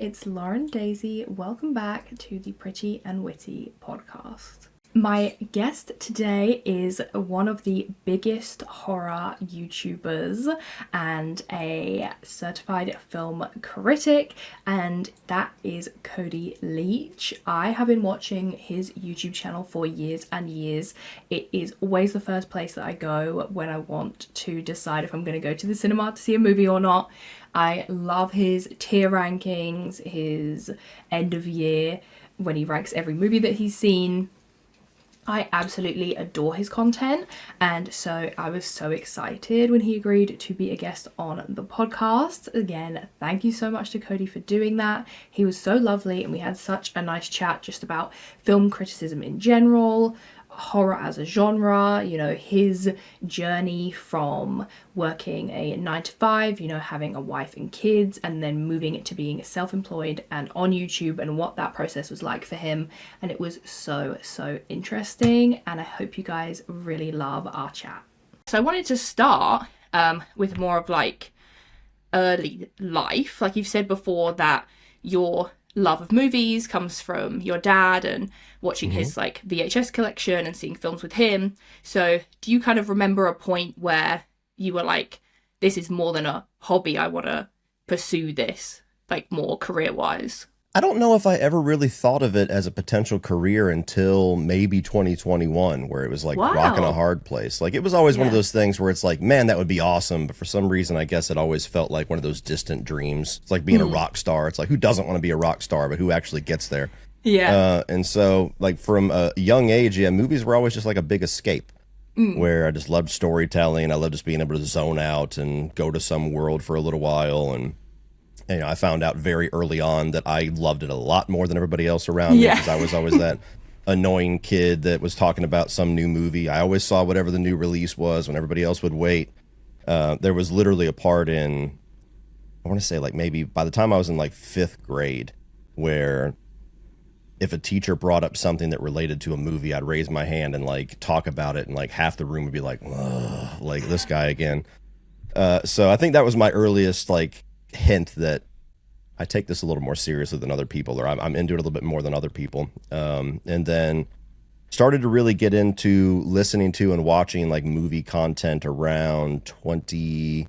it's Lauren Daisy. Welcome back to the Pretty and Witty podcast. My guest today is one of the biggest horror YouTubers and a certified film critic, and that is Cody Leach. I have been watching his YouTube channel for years and years. It is always the first place that I go when I want to decide if I'm going to go to the cinema to see a movie or not. I love his tier rankings, his end of year, when he ranks every movie that he's seen. I absolutely adore his content, and so I was so excited when he agreed to be a guest on the podcast. Again, thank you so much to Cody for doing that. He was so lovely, and we had such a nice chat just about film criticism in general, horror as a genre, you know, his journey from working a 9 to 5, you know, having a wife and kids, and then moving it to being self-employed and on YouTube, and what that process was like for him. And it was so interesting, and I hope you guys really love our chat. So I wanted to start with more of like early life. Like you've said before that your love of movies comes from your dad and watching his like VHS collection and seeing films with him. So do you kind of remember a point where you were like, this is more than a hobby, I want to pursue this, like more career-wise? I don't know if I ever really thought of it as a potential career until maybe 2021, where it was like rocking a hard place. Like it was always one of those things where it's like, man, that would be awesome. But for some reason, I guess it always felt like one of those distant dreams. It's like being a rock star. It's like, who doesn't want to be a rock star, but who actually gets there? Yeah. And so like from a young age, movies were always just like a big escape where I just loved storytelling. I loved just being able to zone out and go to some world for a little while. And you know, I found out very early on that I loved it a lot more than everybody else around me, because I was always that annoying kid that was talking about some new movie. I always saw whatever the new release was when everybody else would wait. There was literally a part in, I want to say like maybe by the time I was in like 5th grade, where if a teacher brought up something that related to a movie, I'd raise my hand and like talk about it, and like half the room would be like, ugh, like this guy again. So I think that was my earliest like hint that I take this a little more seriously than other people, or I'm into it a little bit more than other people. And then started to really get into listening to and watching like movie content around a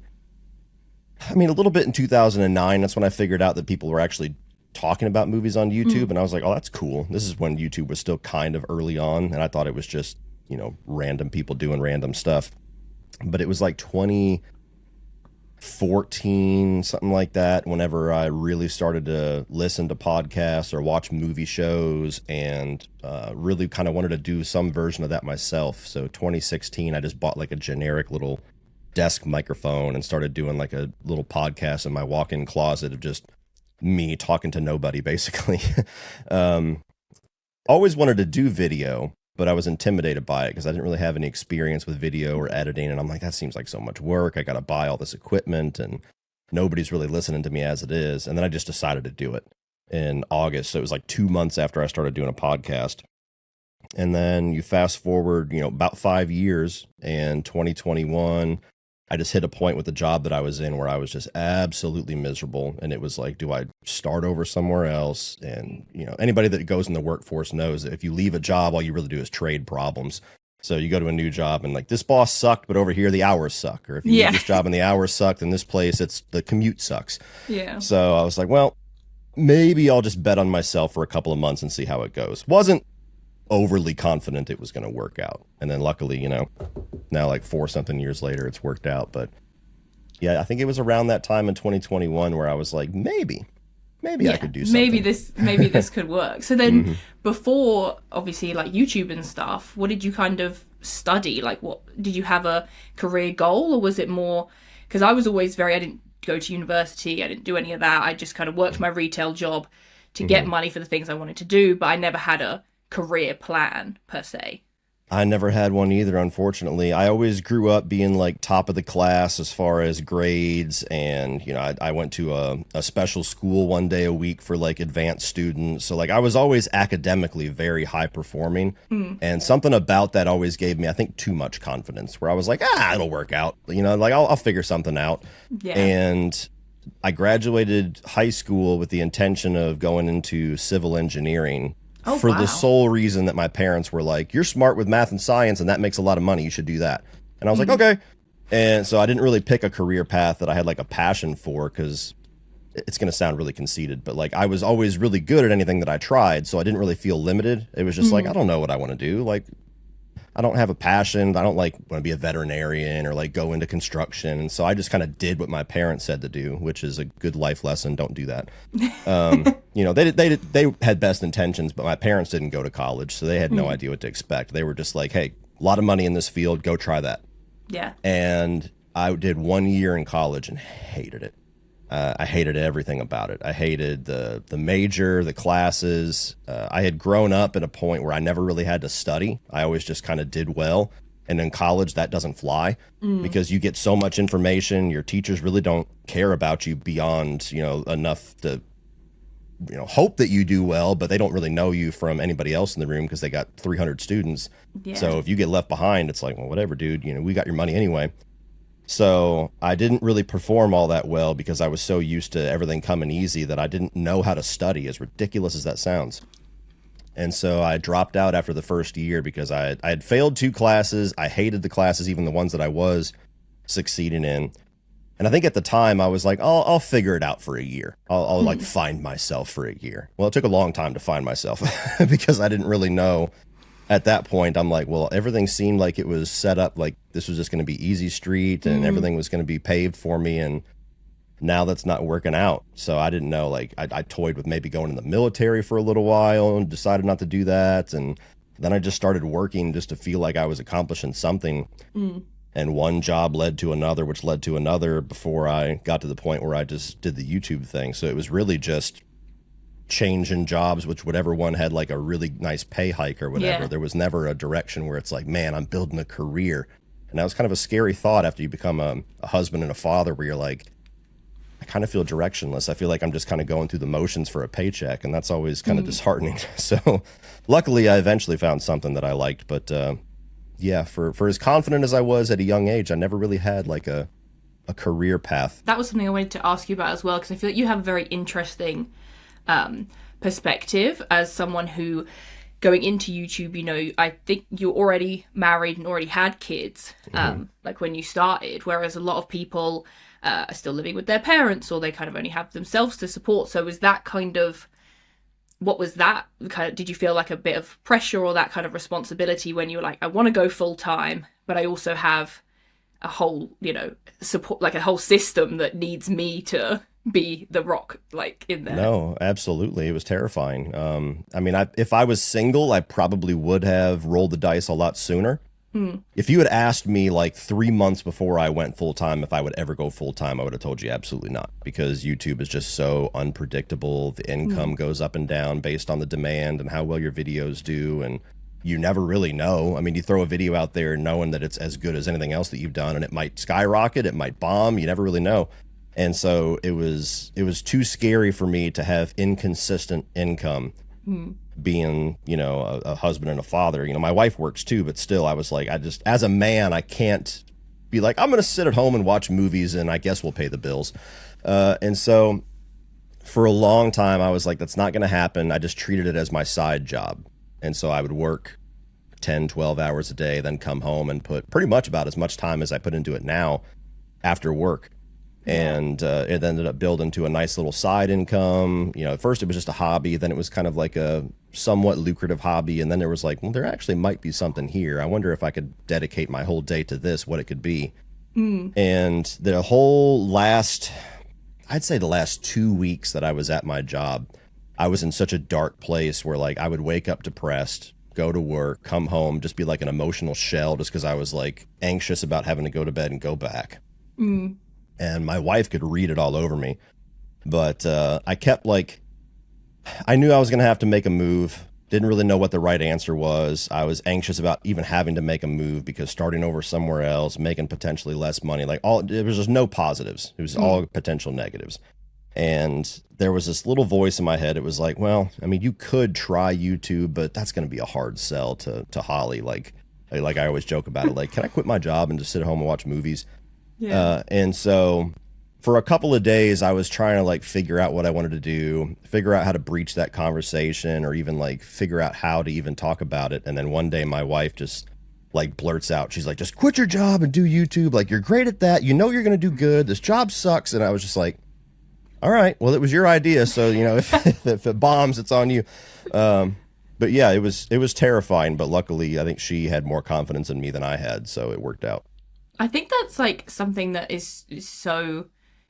little bit in 2009. That's when I figured out that people were actually talking about movies on YouTube. And I was like, oh, that's cool. This is when YouTube was still kind of early on. And I thought it was just, you know, random people doing random stuff. But it was like 2014, something like that, whenever I really started to listen to podcasts or watch movie shows, and really kind of wanted to do some version of that myself. So 2016, I just bought like a generic little desk microphone and started doing like a little podcast in my walk-in closet of just me talking to nobody, basically. Always wanted to do video, but I was intimidated by it because I didn't really have any experience with video or editing. And I'm like, that seems like so much work. I got to buy all this equipment and nobody's really listening to me as it is. And then I just decided to do it in August. So it was like 2 months after I started doing a podcast. And then you fast forward, you know, about 5 years, and 2021, I just hit a point with the job that I was in where I was just absolutely miserable. And it was like, do I start over somewhere else? And, you know, anybody that goes in the workforce knows that if you leave a job, all you really do is trade problems. So you go to a new job and like, this boss sucked, but over here, the hours suck. Or if you leave this job and the hours sucked, in this place, it's the commute sucks. Yeah. So I was like, well, maybe I'll just bet on myself for a couple of months and see how it goes. Wasn't overly confident it was going to work out. And then luckily, you know, now like 4-something years later, it's worked out. But yeah, I think it was around that time in 2021 where I was like, maybe I could do something. Maybe this could work. So then before obviously like YouTube and stuff, what did you kind of study? Like, what did you have a career goal, or was it more, because I was always I didn't go to university, I didn't do any of that. I just kind of worked my retail job to get money for the things I wanted to do, but I never had a career plan per se. I never had one either, unfortunately. I always grew up being like top of the class as far as grades, and you know, I went to a special school 1 day a week for like advanced students. So like I was always academically very high performing, and something about that always gave me, I think, too much confidence, where I was like, it'll work out. You know, like I'll figure something out. Yeah. And I graduated high school with the intention of going into civil engineering Oh, for the wow. sole reason that my parents were like, you're smart with math and science and that makes a lot of money. You should do that. And I was like, okay. And so I didn't really pick a career path that I had like a passion for, because it's going to sound really conceited, but like I was always really good at anything that I tried. So I didn't really feel limited. It was just like, I don't know what I want to do. Like, I don't have a passion. I don't like want to be a veterinarian or like go into construction. And so I just kind of did what my parents said to do, which is a good life lesson. Don't do that. You know, they had best intentions, but my parents didn't go to college, so they had no idea what to expect. They were just like, hey, a lot of money in this field, go try that. Yeah. And I did 1 year in college and hated it. I hated everything about it. I hated the major, the classes. I had grown up at a point where I never really had to study. I always just kind of did well. And in college, that doesn't fly because you get so much information. Your teachers really don't care about you beyond, you know, enough to, you know, hope that you do well, but they don't really know you from anybody else in the room because they got 300 students. Yeah. So if you get left behind, it's like, well, whatever, dude, you know, we got your money anyway. So I didn't really perform all that well because I was so used to everything coming easy that I didn't know how to study, as ridiculous as that sounds. And so I dropped out after the first year because I had failed 2 classes. I hated the classes, even the ones that I was succeeding in. And I think at the time I was like, I'll figure it out for a year. I'll like find myself for a year. Well, it took a long time to find myself because I didn't really know. At that point, I'm like, well, everything seemed like it was set up like this was just going to be easy street and everything was going to be paved for me. And now that's not working out. So I didn't know, like, I toyed with maybe going in the military for a little while and decided not to do that. And then I just started working just to feel like I was accomplishing something. And one job led to another, which led to another before I got to the point where I just did the YouTube thing. So it was really just changing jobs, which whatever one had like a really nice pay hike or whatever. Yeah. There was never a direction where it's like, man, I'm building a career. And that was kind of a scary thought after you become a husband and a father, where you're like, I kind of feel directionless. I feel like I'm just kind of going through the motions for a paycheck, and that's always kind of disheartening. So luckily I eventually found something that I liked, but yeah, for as confident as I was at a young age, I never really had like a career path. That was something I wanted to ask you about as well, because I feel like you have a very interesting perspective as someone who, going into YouTube, you know, I think you're already married and already had kids, like when you started, whereas a lot of people are still living with their parents, or they kind of only have themselves to support. So was that kind of, what was that kind of, did you feel like a bit of pressure or that kind of responsibility when you were like, I want to go full time, but I also have a whole, you know, support, like a whole system that needs me to be the rock, like, in there? No, absolutely. It was terrifying. I mean, if I was single, I probably would have rolled the dice a lot sooner. If you had asked me like 3 months before I went full time if I would ever go full time, I would have told you absolutely not, because YouTube is just so unpredictable. The income goes up and down based on the demand and how well your videos do, and you never really know. I mean, you throw a video out there knowing that it's as good as anything else that you've done, and it might skyrocket, it might bomb, you never really know. And so it was too scary for me to have inconsistent income, being, you know, a husband and a father. You know, my wife works too, but still, I was like, as a man, I can't be like, I'm going to sit at home and watch movies and I guess we'll pay the bills. And so for a long time, I was like, that's not going to happen. I just treated it as my side job. And so I would work 10, 12 hours a day, then come home and put pretty much about as much time as I put into it now after work. And it ended up building to a nice little side income. You know, at first it was just a hobby, then it was kind of like a somewhat lucrative hobby, and then there was like, well, there actually might be something here. I wonder if I could dedicate my whole day to this, what it could be. And the whole I'd say the last 2 weeks that I was at my job, I was in such a dark place where like I would wake up depressed, go to work, come home, just be like an emotional shell, just because I was like anxious about having to go to bed and go back. And my wife could read it all over me. But I kept like, I knew I was going to have to make a move. Didn't really know what the right answer was. I was anxious about even having to make a move because starting over somewhere else, making potentially less money, like it was just no positives. It was all potential negatives. And there was this little voice in my head. It was like, well, I mean, you could try YouTube, but that's going to be a hard sell to Holly. Like I always joke about it. Like, can I quit my job and just sit at home and watch movies? Yeah. And so for a couple of days, I was trying to like figure out what I wanted to do, figure out how to breach that conversation, or even like figure out how to even talk about it. And then one day my wife just like blurts out, she's like, just quit your job and do YouTube. Like, you're great at that. You know, you're going to do good. This job sucks. And I was just like, all right, well, it was your idea. So, you know, if it bombs, it's on you. But yeah, it was terrifying. But luckily, I think she had more confidence in me than I had. So it worked out. I think that's like something that is so,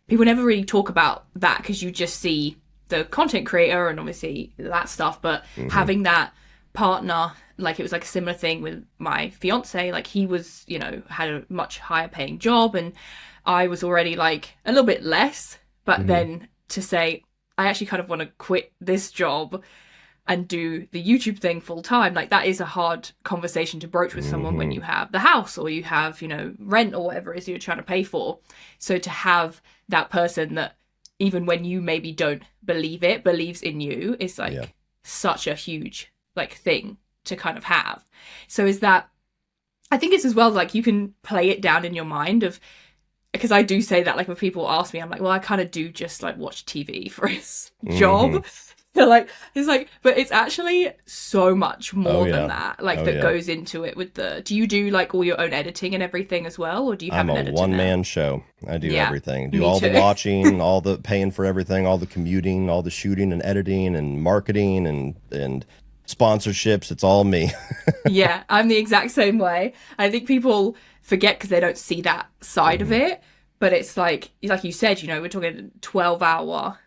people never really talk about that because you just see the content creator and obviously that stuff. But having that partner, like it was like a similar thing with my fiance, like he was, you know, had a much higher paying job and I was already like a little bit less. But then to say, I actually kind of want to quit this job and do the YouTube thing full time, like that is a hard conversation to broach with someone when you have the house or you have, you know, rent or whatever it is you're trying to pay for. So to have that person that even when you maybe don't believe it, believes in you is like such a huge like thing to kind of have. So is that, I think it's as well like you can play it down in your mind of, because I do say that like when people ask me, I'm like, well, I kind of do just like watch TV for his job. They're like, it's like, but it's actually so much more than that, like that goes into it with the, do you do like all your own editing and everything as well? Or do you have an editor? I'm a one-man show. I do everything. Do all the watching, all the paying for everything, all the commuting, all the shooting and editing and marketing and sponsorships. It's all me. Yeah, I'm the exact same way. I think people forget because they don't see that side of it. But it's like you said, you know, we're talking 12-hour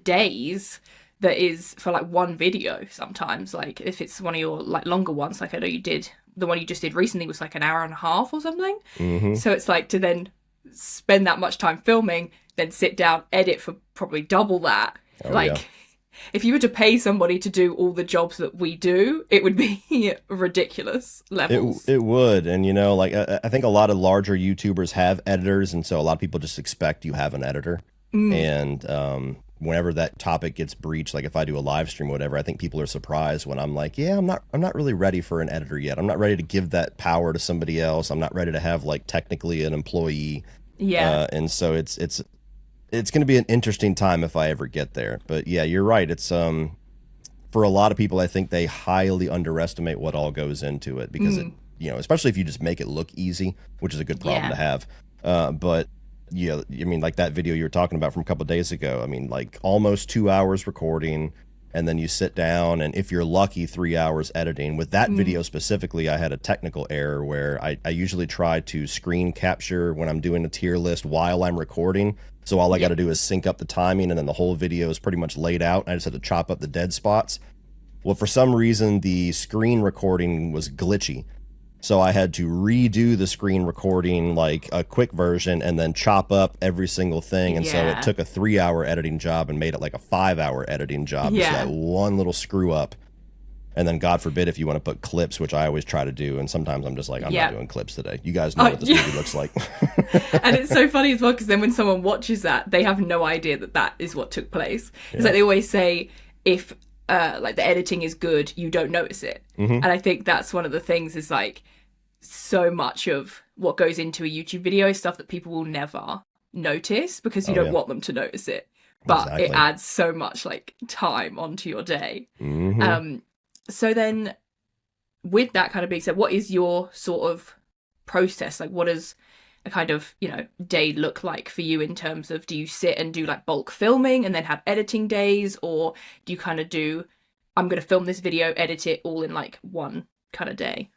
days that is for like one video sometimes. Like if it's one of your like longer ones, like I know you did, the one you just did recently was like an hour and a half or something. So it's like to then spend that much time filming, then sit down, edit for probably double that. If you were to pay somebody to do all the jobs that we do, it would be ridiculous levels. It would. And, you know, like I think a lot of larger YouTubers have editors. And so a lot of people just expect you have an editor. And whenever that topic gets breached, like if I do a live stream or whatever, I think people are surprised when I'm like, yeah, I'm not really ready for an editor yet. I'm not ready to give that power to somebody else. I'm not ready to have like technically an employee. And so it's going to be an interesting time if I ever get there. But yeah, you're right. It's for a lot of people, I think they highly underestimate what all goes into it because it, you know, especially if you just make it look easy, which is a good problem to have. But yeah, I mean, like that video you were talking about from a couple of days ago. I mean, like almost 2 hours recording, and then you sit down, and if you're lucky, 3 hours editing. With that video specifically, I had a technical error where I usually try to screen capture when I'm doing a tier list while I'm recording. So all I got to do is sync up the timing, and then the whole video is pretty much laid out. I just had to chop up the dead spots. Well, for some reason, the screen recording was glitchy. So I had to redo the screen recording, like a quick version, and then chop up every single thing. And so it took a 3-hour editing job and made it like a 5-hour editing job. Just that one little screw up. And then God forbid if you want to put clips, which I always try to do. And sometimes I'm just like, I'm not doing clips today. You guys know what this movie looks like. And it's so funny as well, because then when someone watches that, they have no idea that that is what took place. It's like they always say, if like the editing is good, you don't notice it. And I think that's one of the things is like so much of what goes into a YouTube video is stuff that people will never notice because you don't want them to notice it. But it adds so much like time onto your day. So then with that kind of being said, what is your sort of process? Like what does a kind of, you know, day look like for you in terms of, do you sit and do like bulk filming and then have editing days, or do you kind of do, I'm going to film this video, edit it all in like one kind of day?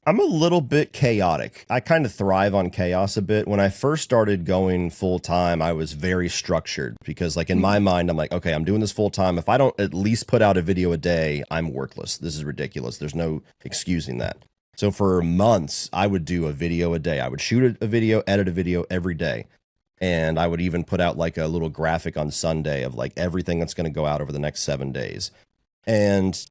I'm a little bit chaotic. I kind of thrive on chaos a bit. When I first started going full time, I was very structured because like in my mind, I'm like, okay, I'm doing this full time. If I don't at least put out a video a day, I'm worthless. This is ridiculous. There's no excusing that. So for months, I would do a video a day. I would shoot a video, edit a video every day. And I would even put out like a little graphic on Sunday of like everything that's going to go out over the next 7 days. And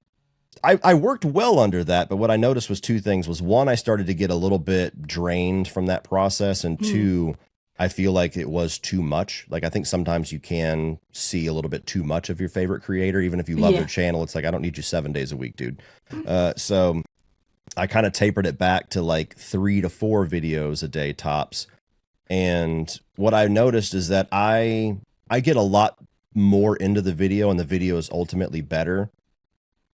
I worked well under that, but what I noticed was two things. Was one, I started to get a little bit drained from that process, and two, I feel like it was too much. Like I think sometimes you can see a little bit too much of your favorite creator, even if you love their channel. It's like, I don't need you 7 days a week, dude. So I kind of tapered it back to like 3 to 4 videos a day tops. And what I noticed is that I get a lot more into the video, and the video is ultimately better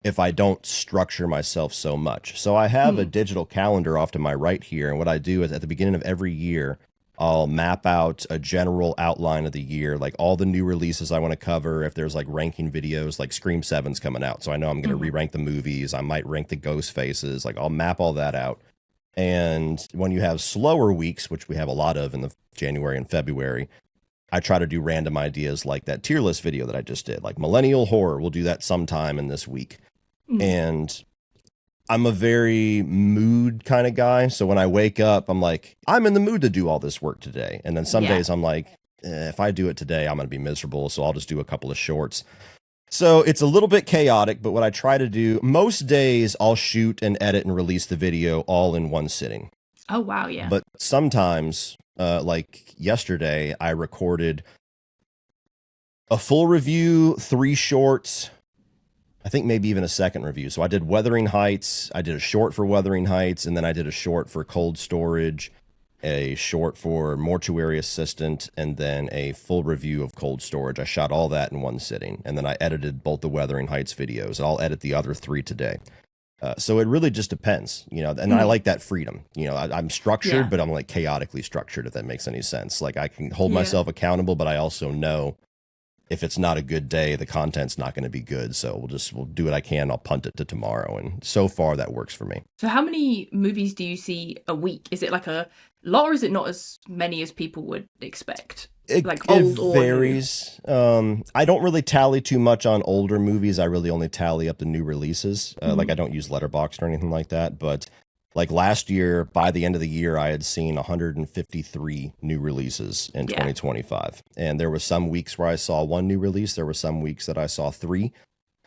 if I don't structure myself so much. So I have a digital calendar off to my right here, and what I do is at the beginning of every year, I'll map out a general outline of the year, like all the new releases I want to cover. If there's like ranking videos, like Scream 7's coming out, so I know I'm going to re-rank the movies. I might rank the ghost faces. Like I'll map all that out. And when you have slower weeks, which we have a lot of in the January and February, I try to do random ideas like that tier list video that I just did, like millennial horror. We'll do that sometime in this week. And I'm a very mood kind of guy. So when I wake up, I'm like, I'm in the mood to do all this work today. And then some days I'm like, if I do it today, I'm going to be miserable. So I'll just do a couple of shorts. So it's a little bit chaotic, but what I try to do, most days I'll shoot and edit and release the video all in one sitting. Oh, wow. Yeah. But sometimes, like yesterday, I recorded a full review, 3 shorts, I think maybe even a second review. So I did Wuthering Heights, I did a short for Wuthering Heights, and then I did a short for Cold Storage, a short for Mortuary Assistant, and then a full review of Cold Storage. I shot all that in one sitting, and then I edited both the Wuthering Heights videos. I'll edit the other 3 today. So it really just depends, you know, and I like that freedom. You know, I'm structured, but I'm like chaotically structured, if that makes any sense. Like I can hold myself accountable, but I also know if it's not a good day, the content's not going to be good. So we'll do what I can. I'll punt it to tomorrow. And so far that works for me. So how many movies do you see a week? Is it like a lot, or is it not as many as people would expect? It varies. I don't really tally too much on older movies. I really only tally up the new releases. Like I don't use Letterboxd or anything like that. But like last year, by the end of the year, I had seen 153 new releases in 2025. And there were some weeks where I saw 1 new release. There were some weeks that I saw 3.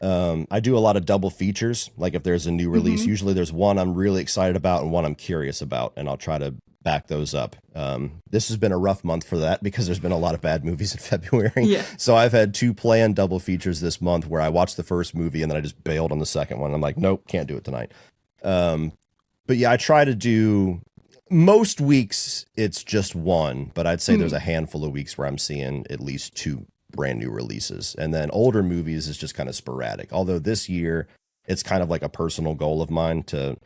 I do a lot of double features. Like if there's a new release, usually there's one I'm really excited about and one I'm curious about, and I'll try to back those up. This has been a rough month for that because there's been a lot of bad movies in February. So I've had 2 planned double features this month where I watched the first movie and then I just bailed on the second one. I'm like, nope, can't do it tonight. But yeah, I try to do, most weeks it's just 1, but I'd say there's a handful of weeks where I'm seeing at least 2 brand new releases. And then older movies is just kind of sporadic. Although this year it's kind of like a personal goal of mine to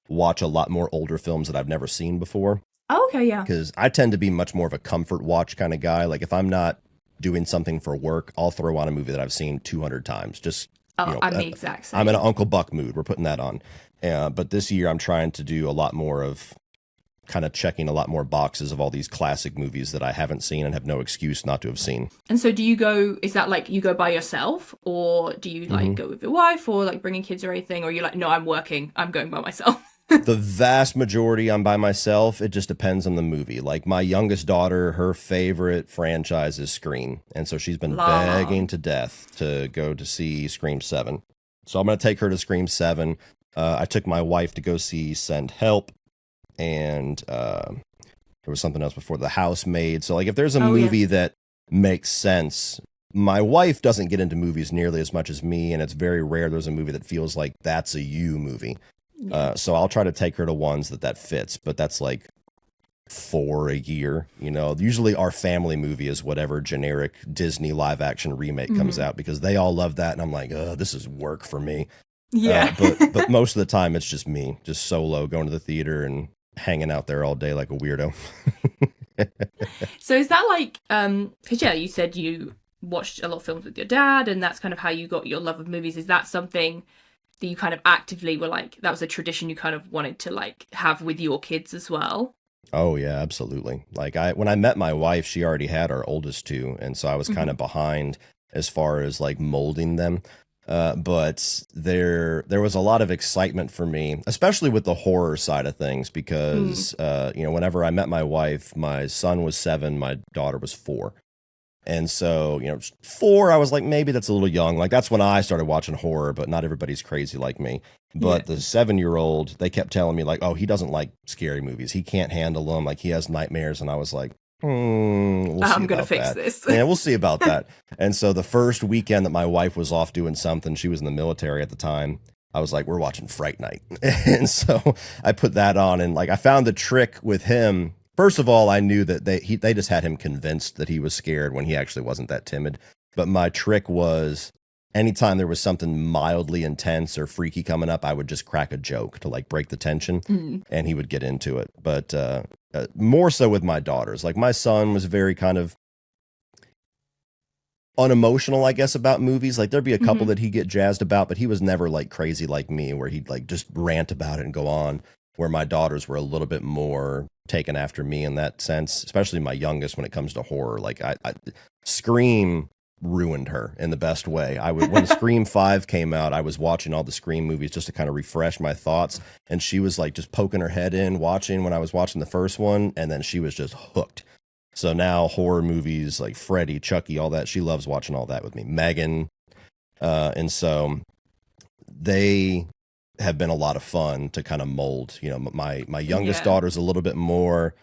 watch a lot more older films that I've never seen before. Oh, okay, yeah. Because I tend to be much more of a comfort watch kind of guy. Like if I'm not doing something for work, I'll throw on a movie that I've seen 200 times. Just, I'm the exact same. I'm in an Uncle Buck mood. We're putting that on. But this year I'm trying to do a lot more of kind of checking a lot more boxes of all these classic movies that I haven't seen and have no excuse not to have seen. And so do you go, is that like you go by yourself, or do you like go with your wife, or like bringing kids or anything? Or you're like, no, I'm working, I'm going by myself? The vast majority I'm by myself. It just depends on the movie. Like my youngest daughter, her favorite franchise is Scream. And so she's been begging to death to go to see Scream 7. So I'm going to take her to Scream 7. I took my wife to go see Send Help, and there was something else before, The Housemaid. So like if there's a movie that makes sense, my wife doesn't get into movies nearly as much as me, and it's very rare there's a movie that feels like that's a you movie. So I'll try to take her to ones that fits, but that's like 4 a year. You know, usually our family movie is whatever generic Disney live action remake comes out, because they all love that, and I'm like, this is work for me. But most of the time it's just me, just solo, going to the theater and hanging out there all day like a weirdo. So is that like, because you said you watched a lot of films with your dad, and that's kind of how you got your love of movies. Is that something that you kind of actively were like, that was a tradition you kind of wanted to like have with your kids as well? Oh yeah, absolutely. Like when I met my wife, she already had our oldest 2, and so I was kind of behind as far as like molding them. But there was a lot of excitement for me, especially with the horror side of things, because whenever I met my wife, my son was 7, my daughter was 4. And so, 4, I was like, maybe that's a little young. Like that's when I started watching horror, but not everybody's crazy like me. But the 7-year-old, they kept telling me like, oh, he doesn't like scary movies. He can't handle them. Like he has nightmares. And I was like, we'll see. I'm going to fix this. Yeah, we'll see about that. And so the first weekend that my wife was off doing something, she was in the military at the time, I was like, we're watching Fright Night. And so I put that on, and like I found the trick with him first of all, I knew that they just had him convinced that he was scared when he actually wasn't that timid. But my trick was anytime there was something mildly intense or freaky coming up, I would just crack a joke to like break the tension, and he would get into it. But more so with my daughters. Like my son was very kind of unemotional, I guess, about movies. Like there'd be a couple that he'd get jazzed about, but he was never like crazy like me, where he'd like just rant about it and go on. Where my daughters were a little bit more taken after me in that sense, especially my youngest when it comes to horror. Like I Scream ruined her in the best way. When Scream 5 came out, I was watching all the Scream movies just to kind of refresh my thoughts, and she was like just poking her head in watching when I was watching the first one, and then she was just hooked. So now horror movies like Freddy, Chucky, all that, she loves watching all that with me. Megan, and so they have been a lot of fun to kind of mold. You know, my youngest daughter's a little bit more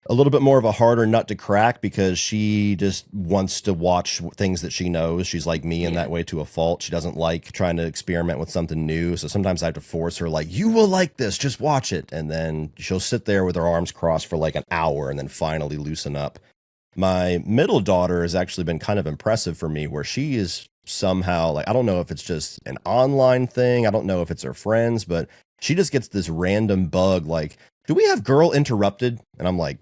of a harder nut to crack because she just wants to watch things that she knows. She's like me in that way to a fault. She doesn't like trying to experiment with something new. So sometimes I have to force her, like, you will like this, just watch it. And then she'll sit there with her arms crossed for like an hour and then finally loosen up. My middle daughter has actually been kind of impressive for me, where she is somehow, like, I don't know if it's just an online thing, I don't know if it's her friends, but she just gets this random bug like, do we have Girl Interrupted? And I'm like,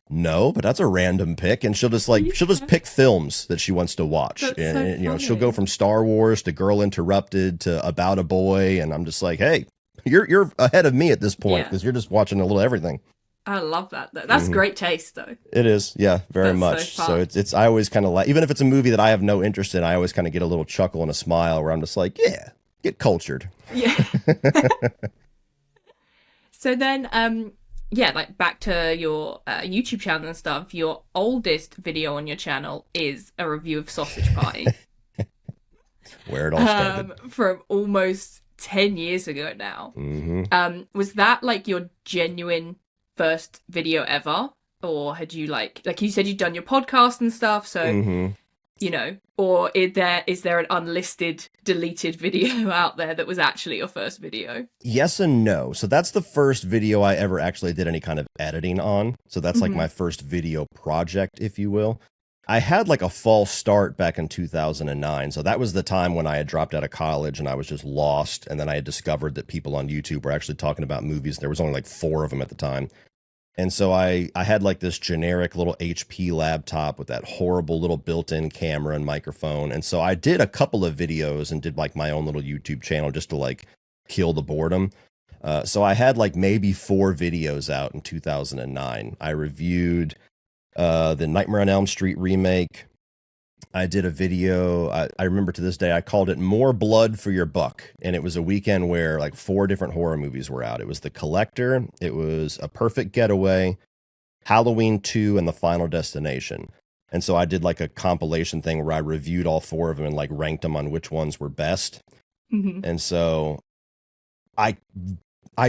no, but that's a random pick. And she'll just pick films that she wants to watch. And you know, she'll go from Star Wars to Girl Interrupted to About a Boy. And I'm just like, hey, you're ahead of me at this point because you're just watching a little everything. I love that though. That's great taste though. It is. Yeah, very much. So it's I always kind of like, even if it's a movie that I have no interest in, I always kind of get a little chuckle and a smile where I'm just like, yeah, get cultured. Yeah. So then, like back to your YouTube channel and stuff, your oldest video on your channel is a review of Sausage Party. Where it all started. From almost 10 years ago now. Was that like your genuine first video ever? Or had you like you said, you'd done your podcast and stuff, so... You know, or is there an unlisted, deleted video out there that was actually your first video? Yes and no. So that's the first video I ever actually did any kind of editing on. So that's like my first video project, if you will. I had like a false start back in 2009. So that was the time when I had dropped out of college and I was just lost. And then I had discovered that people on YouTube were actually talking about movies. There was only like 4 of them at the time. And so I had like this generic little HP laptop with that horrible little built-in camera and microphone. And so I did a couple of videos and did like my own little YouTube channel just to like kill the boredom. So I had like maybe 4 videos out in 2009. I reviewed the Nightmare on Elm Street remake. I did a video, I remember to this day, I called it More Blood for Your Buck. And it was a weekend where like 4 different horror movies were out. It was The Collector, it was A Perfect Getaway, Halloween 2, and The Final Destination. And so I did like a compilation thing where I reviewed all 4 of them and like ranked them on which ones were best. And so I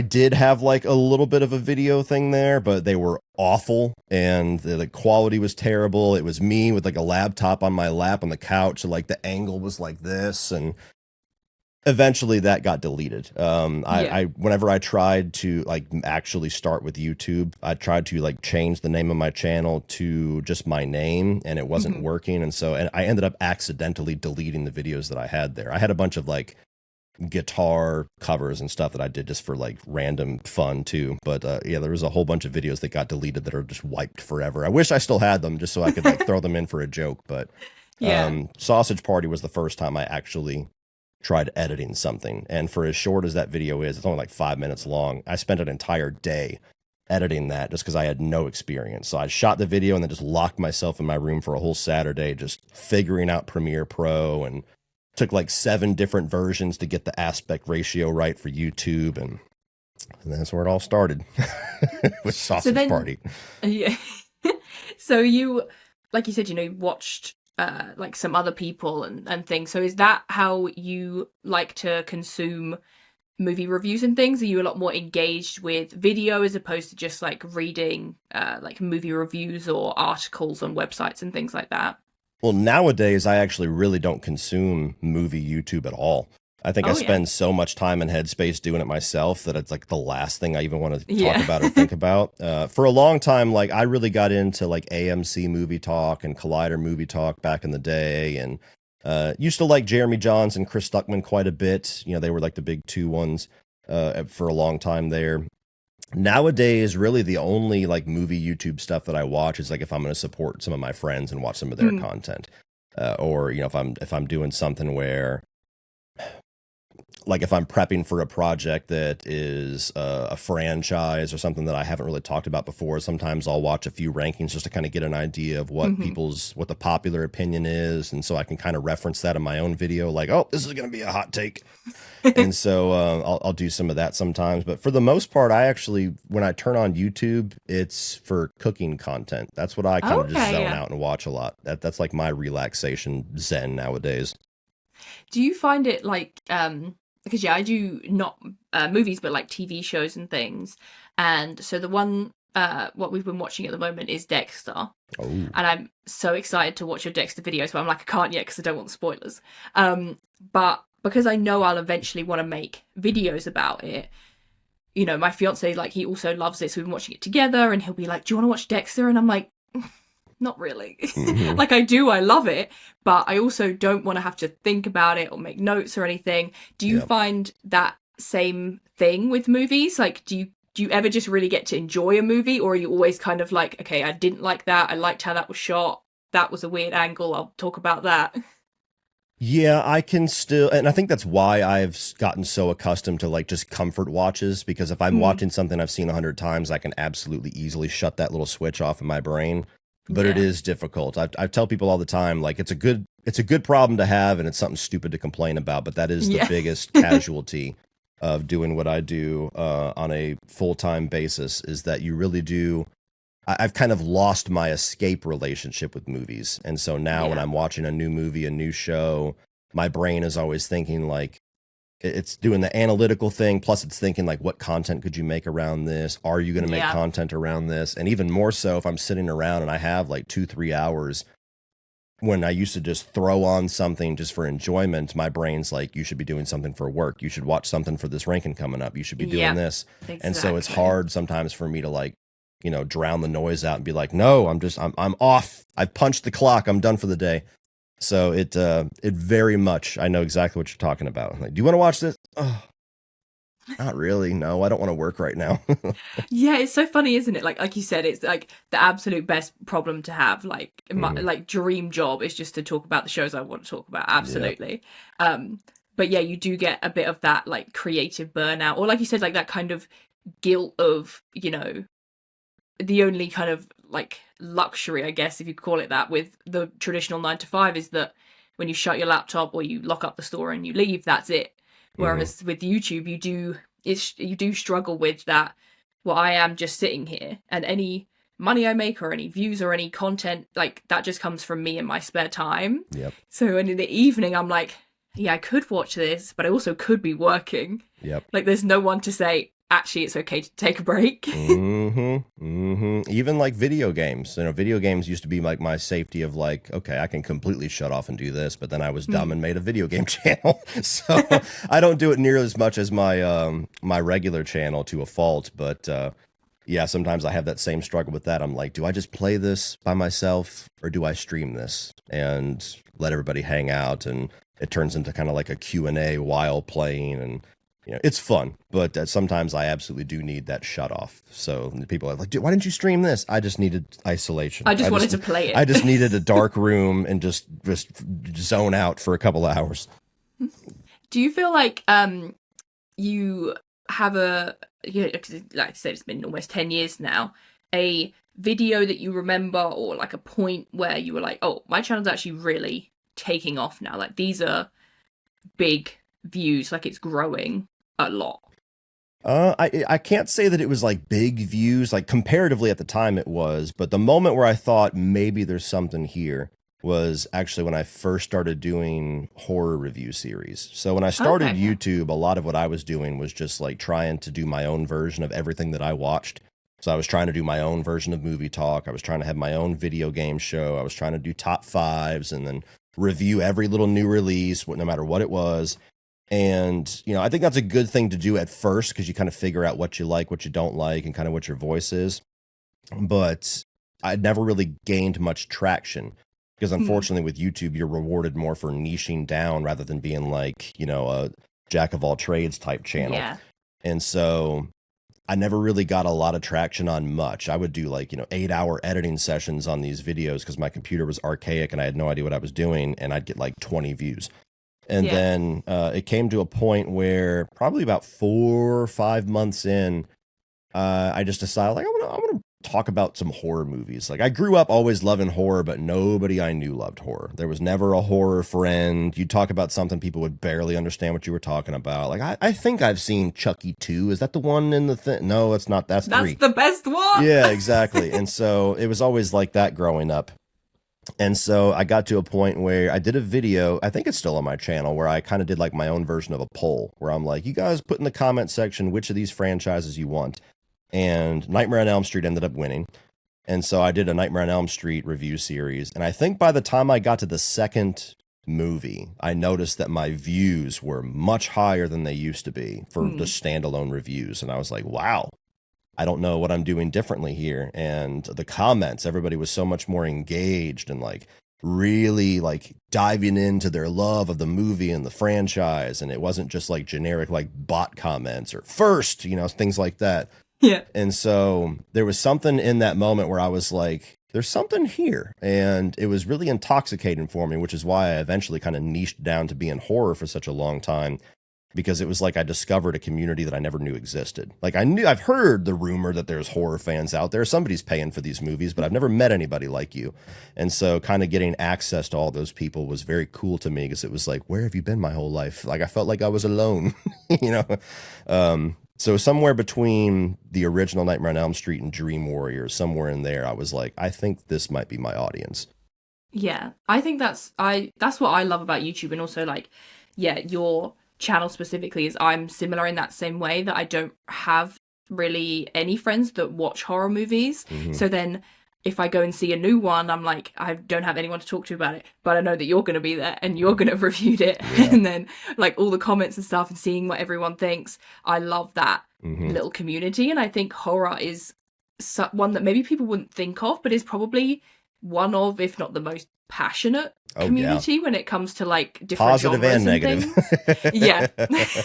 did have like a little bit of a video thing there, but they were awful and the quality was terrible. It was me with like a laptop on my lap on the couch, and like the angle was like this, and eventually that got deleted. I whenever I tried to like actually start with YouTube, I tried to like change the name of my channel to just my name, and it wasn't working. And I ended up accidentally deleting the videos that I had there. I had a bunch of like guitar covers and stuff that I did just for like random fun too, but there was a whole bunch of videos that got deleted that are just wiped forever. I wish I still had them just so I could like throw them in for a joke, but Sausage Party was the first time I actually tried editing something, and for as short as that video is, it's only like 5 minutes long. I spent an entire day editing that just because I had no experience. So I shot the video and then just locked myself in my room for a whole Saturday just figuring out Premiere Pro, and took like 7 different versions to get the aspect ratio right for YouTube, and that's where it all started with Sausage Party. Yeah. So you, like you said, you know, watched like some other people and things. So is that how you like to consume movie reviews and things? Are you a lot more engaged with video as opposed to just like reading like movie reviews or articles on websites and things like that? Well, nowadays, I actually really don't consume movie YouTube at all. I think I Oh yeah. spend so much time in Headspace doing it myself that it's like the last thing I even want to talk Yeah. about or think about. For a long time, like I really got into like AMC Movie Talk and Collider Movie Talk back in the day, and used to like Jeremy Jahns and Chris Stuckman quite a bit. You know, they were like the big two ones for a long time there. Nowadays, really the only like movie YouTube stuff that I watch is like if I'm going to support some of my friends and watch some of their Mm. content, or you know if I'm doing something where like if I'm prepping for a project that is a franchise or something that I haven't really talked about before, sometimes I'll watch a few rankings just to kind of get an idea of Hmm. what the popular opinion is, and so I can kind of reference that in my own video, like, oh, this is going to be a hot take, and so I'll do some of that sometimes. But for the most part, I actually when I turn on YouTube, it's for cooking content. That's what I kind of just Okay, zone yeah. out and watch a lot. That's like my relaxation zen nowadays. Do you find it like because yeah, I do not movies but like TV shows and things. And so the one what we've been watching at the moment is Dexter. Oh, And I'm so excited to watch your Dexter videos, but I'm like I can't yet because I don't want spoilers. But because I know I'll eventually want to make videos about it, you know, my fiance, like, he also loves it, so we've been watching it together, and he'll be like, do you want to watch Dexter? And I'm like, not really. hmm, Like, I love it, but I also don't want to have to think about it or make notes or anything. Do you yeah. find that same thing with movies? Like, do you ever just really get to enjoy a movie, or are you always kind of like, okay, I didn't like that, I liked how that was shot, that was a weird angle, I'll talk about that? Yeah, I can still, and I think that's why I've gotten so accustomed to like just comfort watches, because if I'm Mm, watching something I've seen 100 times, I can absolutely easily shut that little switch off in my brain. But it yeah. is difficult. I tell people all the time, like it's a good problem to have, and it's something stupid to complain about. But that is the Yeah. biggest casualty of doing what I do on a full time basis, is that you really do. I've kind of lost my escape relationship with movies. And so now when Yeah. I'm watching a new movie, a new show, my brain is always thinking like it's doing the analytical thing. Plus it's thinking like, what content could you make around this? Are you going to make Yeah. content around this? And even more so if I'm sitting around and I have like 2, 3 hours, when I used to just throw on something just for enjoyment, my brain's like, you should be doing something for work. You should watch something for this ranking coming up. You should be doing Yeah. this. And so it's Exactly. hard sometimes for me to like, you know, drown the noise out and be like, no, I'm off. I've punched the clock. I'm done for the day. So it very much, I know exactly what you're talking about. Like, do you want to watch this? Oh, not really. No, I don't want to work right now. Yeah, it's so funny, isn't it? Like you said, it's like the absolute best problem to have. Like my Mhm. like dream job is just to talk about the shows I want to talk about. Yeah. Absolutely. But yeah, you do get a bit of that like creative burnout, or like you said, like that kind of guilt of, you know, the only kind of like luxury, I guess, if you call it that, with the traditional 9 to 5 is that when you shut your laptop or you lock up the store and you leave, that's it. Hmm. Whereas with YouTube, you do struggle with that. Well, I am just sitting here, and any money I make or any views or any content like that just comes from me in my spare time. Yep. So, and in the evening, I'm like, yeah, I could watch this, but I also could be working. Yep. Like, there's no one to say, actually, it's okay to take a break. Even like video games. You know, video games used to be like my safety of like, okay, I can completely shut off and do this, but then I was dumb and made a video game channel. So I don't do it nearly as much as my regular channel, to a fault. But yeah, sometimes I have that same struggle with that. I'm like, do I just play this by myself or do I stream this and let everybody hang out? And it turns into kind of like a Q&A while playing, and you know, it's fun, but sometimes I absolutely do need that shut off. So people are like, "Dude, why didn't you stream this?" I just needed isolation. I just wanted to play I it. just needed a dark room and just zone out for a couple of hours. Do you feel like you have a, you know, 'cause like I said, it's been almost 10 years now, a video that you remember, or like a point where you were like, oh, my channel's actually really taking off now. Like these are big views, like it's growing a lot. I can't say that it was like big views, like comparatively at the time it was, but the moment where I thought maybe there's something here was actually when I first started doing horror review series. So when I started Okay, yeah. YouTube, a lot of what I was doing was just like trying to do my own version of everything that I watched. So I was trying to do my own version of movie talk. I was trying to have my own video game show. I was trying to do top fives and then review every little new release, no matter what it was. And, I think that's a good thing to do at first because you kind of figure out what you like, what you don't like, and kind of what your voice is. But I never really gained much traction because unfortunately with YouTube, you're rewarded more for niching down rather than being like, a jack of all trades type channel. Yeah. And so I never really got a lot of traction on much. I would do like, 8-hour editing sessions on these videos because my computer was archaic and I had no idea what I was doing, and I'd get like 20 views. And then it came to a point where probably about 4 or 5 months in, I just decided like I want to talk about some horror movies. Like I grew up always loving horror, but nobody I knew loved horror. There was never a horror friend. You'd talk about something, people would barely understand what you were talking about. Like I think I've seen Chucky 2. Is that the one in the thing? No, it's not. That's 3. That's the best one. Yeah, exactly. And so it was always like that growing up. And so I got to a point where I did a video, I think it's still on my channel, where I kind of did like my own version of a poll where I'm like, you guys put in the comment section which of these franchises you want. And Nightmare on Elm Street ended up winning. And so I did a Nightmare on Elm Street review series. And I think by the time I got to the second movie, I noticed that my views were much higher than they used to be for the standalone reviews. And I was like, wow. I don't know what I'm doing differently here. And the comments, everybody was so much more engaged and like really like diving into their love of the movie and the franchise. And it wasn't just like generic like bot comments or first, things like that. Yeah. And so there was something in that moment where I was like, there's something here. And it was really intoxicating for me, which is why I eventually kind of niched down to being horror for such a long time. Because it was like I discovered a community that I never knew existed. Like I've heard the rumor that there's horror fans out there. Somebody's paying for these movies, but I've never met anybody like you. And so kind of getting access to all those people was very cool to me because it was like, where have you been my whole life? Like I felt like I was alone, So somewhere between the original Nightmare on Elm Street and Dream Warriors, somewhere in there, I was like, I think this might be my audience. Yeah, I think that's what I love about YouTube, and also like, your channel specifically is I'm similar in that same way that I don't have really any friends that watch horror movies. So then if I go and see a new one, I'm like, I don't have anyone to talk to about it, but I know that you're going to be there and you're going to have reviewed it. And then like all the comments and stuff and seeing what everyone thinks. I love that little community. And I think horror is one that maybe people wouldn't think of, but is probably one of, if not the most passionate community when it comes to like different positive genres and negative things. Yeah,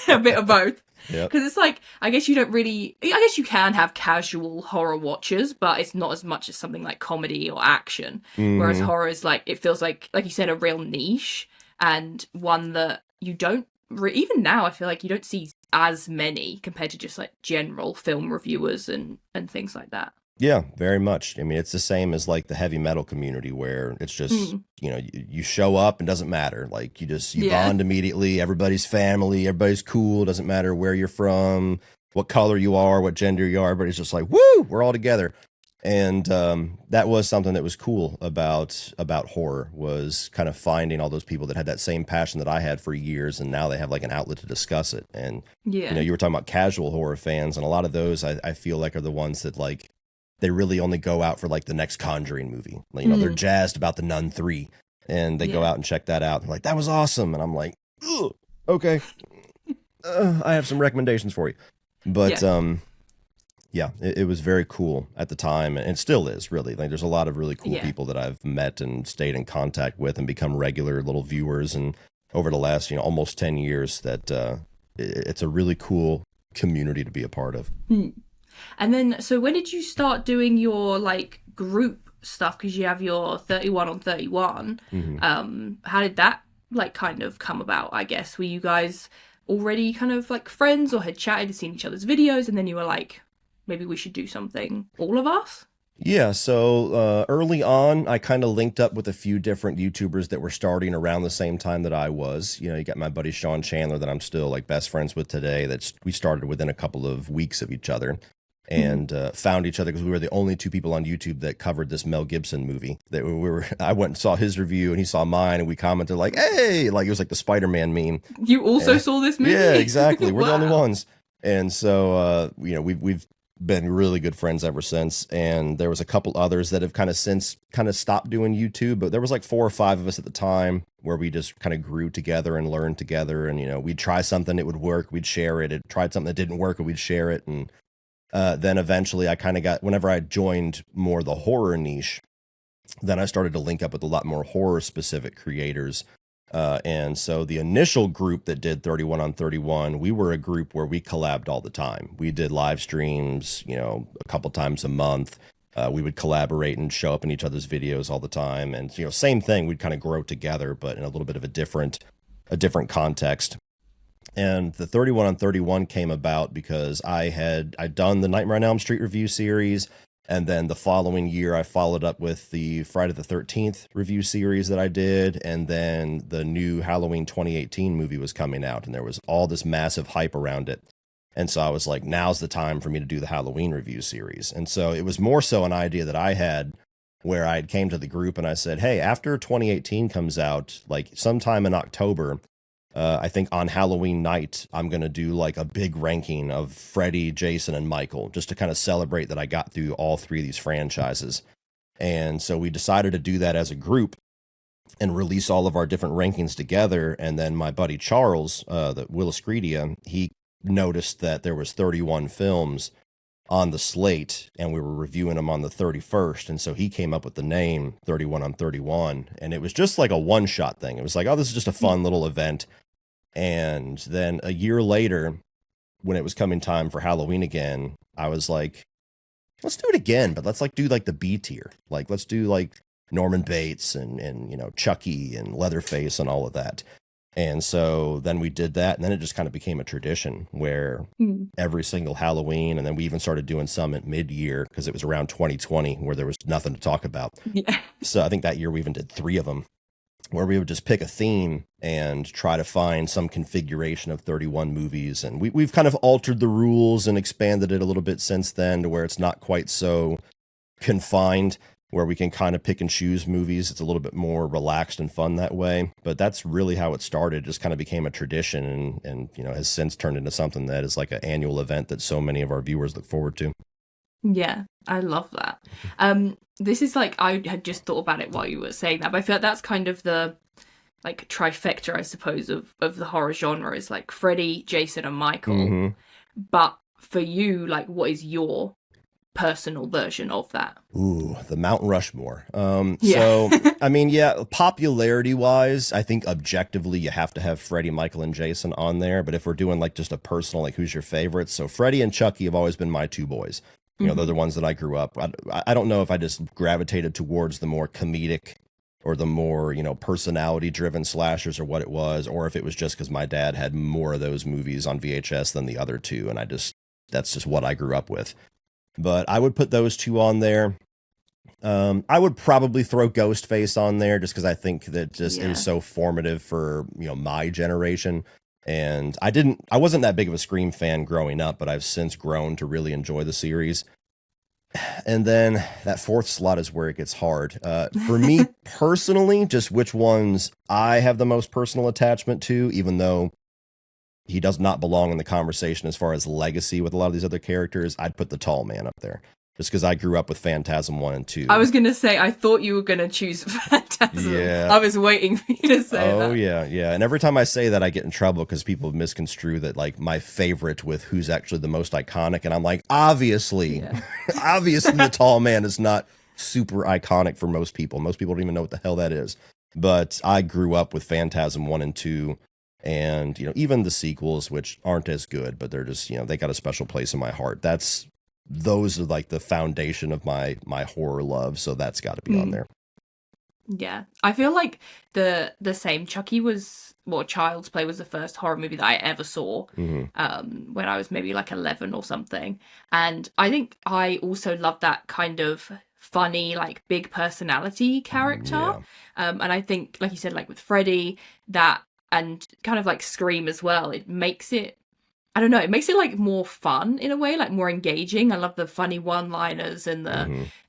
a bit of both. Yep. Because it's like, I guess you can have casual horror watchers, but it's not as much as something like comedy or action. Whereas horror is like, it feels like you said, a real niche, and one that you don't even now I feel like you don't see as many compared to just like general film reviewers and things like that. Yeah, very much. I mean, it's the same as like the heavy metal community where it's just, you show up and doesn't matter. Like you bond immediately. Everybody's family. Everybody's cool. Doesn't matter where you're from, what color you are, what gender you are. Everybody's just like, woo, we're all together. And that was something that was cool about horror, was kind of finding all those people that had that same passion that I had for years. And now they have like an outlet to discuss it. And, you were talking about casual horror fans, and a lot of those I feel like are the ones that like, they really only go out for like the next Conjuring movie. They're jazzed about The Nun 3 and they go out and check that out. And like, that was awesome. And I'm like, okay, I have some recommendations for you. But it was very cool at the time, and it still is really. Like, there's a lot of really cool people that I've met and stayed in contact with and become regular little viewers. And over the last, almost 10 years, that it's a really cool community to be a part of. And then, so when did you start doing your like group stuff? Because you have your 31 on 31. How did that like kind of come about? I guess, were you guys already kind of like friends, or had chatted and seen each other's videos, and then you were like, maybe we should do something, all of us? Yeah, so early on, I kind of linked up with a few different YouTubers that were starting around the same time that I was. You got my buddy Sean Chandler that I'm still like best friends with today. We started within a couple of weeks of each other. And found each other because we were the only two people on YouTube that covered this Mel Gibson movie. I went and saw his review, and he saw mine, and we commented like, "Hey!" Like it was like the Spider-Man meme. You also saw this movie? Yeah, exactly. We're Wow. the only ones. And so we've been really good friends ever since. And there was a couple others that have kind of since kind of stopped doing YouTube, but there was like 4 or 5 of us at the time where we just kind of grew together and learned together. And, we'd try something, it would work, we'd share it. It tried something that didn't work, and we'd share it. And then eventually I kind of whenever I joined more the horror niche, then I started to link up with a lot more horror specific creators. And so the initial group that did 31 on 31, we were a group where we collabed all the time. We did live streams, a couple times a month. We would collaborate and show up in each other's videos all the time. And, same thing, we'd kind of grow together, but in a little bit of a different context. And the 31 on 31 came about because I'd done the Nightmare on Elm Street review series. And then the following year, I followed up with the Friday the 13th review series that I did. And then the new Halloween 2018 movie was coming out, and there was all this massive hype around it. And so I was like, now's the time for me to do the Halloween review series. And so it was more so an idea that I had where I came to the group and I said, hey, after 2018 comes out, like sometime in October, I think on Halloween night, I'm going to do like a big ranking of Freddy, Jason, and Michael, just to kind of celebrate that I got through all 3 of these franchises. And so we decided to do that as a group and release all of our different rankings together. And then my buddy Charles, the Willis Greedia, he noticed that there was 31 films on the slate, and we were reviewing them on the 31st. And so he came up with the name 31 on 31. And it was just like a one-shot thing. It was like, oh, this is just a fun little event. And then a year later, when it was coming time for Halloween again, I was like, let's do it again, but let's like do like the B tier. Like, let's do like Norman Bates and Chucky and Leatherface and all of that. And so then we did that, and then it just kind of became a tradition where every single Halloween, and then we even started doing some at mid-year because it was around 2020 where there was nothing to talk about. Yeah. So I think that year we even did 3 of them, where we would just pick a theme and try to find some configuration of 31 movies. And we've kind of altered the rules and expanded it a little bit since then to where it's not quite so confined, where we can kind of pick and choose movies. It's a little bit more relaxed and fun that way. But that's really how it started. It just kind of became a tradition and has since turned into something that is like an annual event that so many of our viewers look forward to. Yeah, I love that. This is like, I had just thought about it while you were saying that, but I feel like that's kind of the like trifecta, I suppose, of the horror genre, is like Freddy, Jason, and Michael. Mm-hmm. But for you, like, what is your personal version of that? Ooh, the Mount Rushmore. So, I mean, yeah, popularity wise, I think objectively you have to have Freddy, Michael, and Jason on there. But if we're doing like just a personal, like who's your favorites? So Freddy and Chucky have always been my 2 boys. They're the ones that I grew up. I don't know if I just gravitated towards the more comedic or the more, personality driven slashers or what it was, or if it was just because my dad had more of those movies on VHS than the other 2. And that's just what I grew up with. But I would put those 2 on there. I would probably throw Ghostface on there just because I think that it was so formative for, my generation. And I wasn't that big of a Scream fan growing up, but I've since grown to really enjoy the series. And then that 4th slot is where it gets hard. For me personally, just which ones I have the most personal attachment to, even though he does not belong in the conversation as far as legacy with a lot of these other characters, I'd put the Tall Man up there. Just because I grew up with Phantasm 1 and 2. I was going to say, I thought you were going to choose Phantasm. Yeah. I was waiting for you to say that. Oh, yeah. And every time I say that, I get in trouble because people misconstrue that, like, my favorite with who's actually the most iconic. And I'm like, obviously, the Tall Man is not super iconic for most people. Most people don't even know what the hell that is. But I grew up with Phantasm 1 and 2. And, even the sequels, which aren't as good, but they're just, they got a special place in my heart. Those are like the foundation of my horror love, so that's got to be on there. Yeah, I feel like the same. Chucky Child's Play was the first horror movie that I ever saw when I was maybe like 11 or something, and I think I also love that kind of funny, like big personality character. And I think, like you said, like with Freddy, that and kind of like Scream as well, it makes it, I don't know, it makes it like more fun in a way, like more engaging. I love the funny one-liners and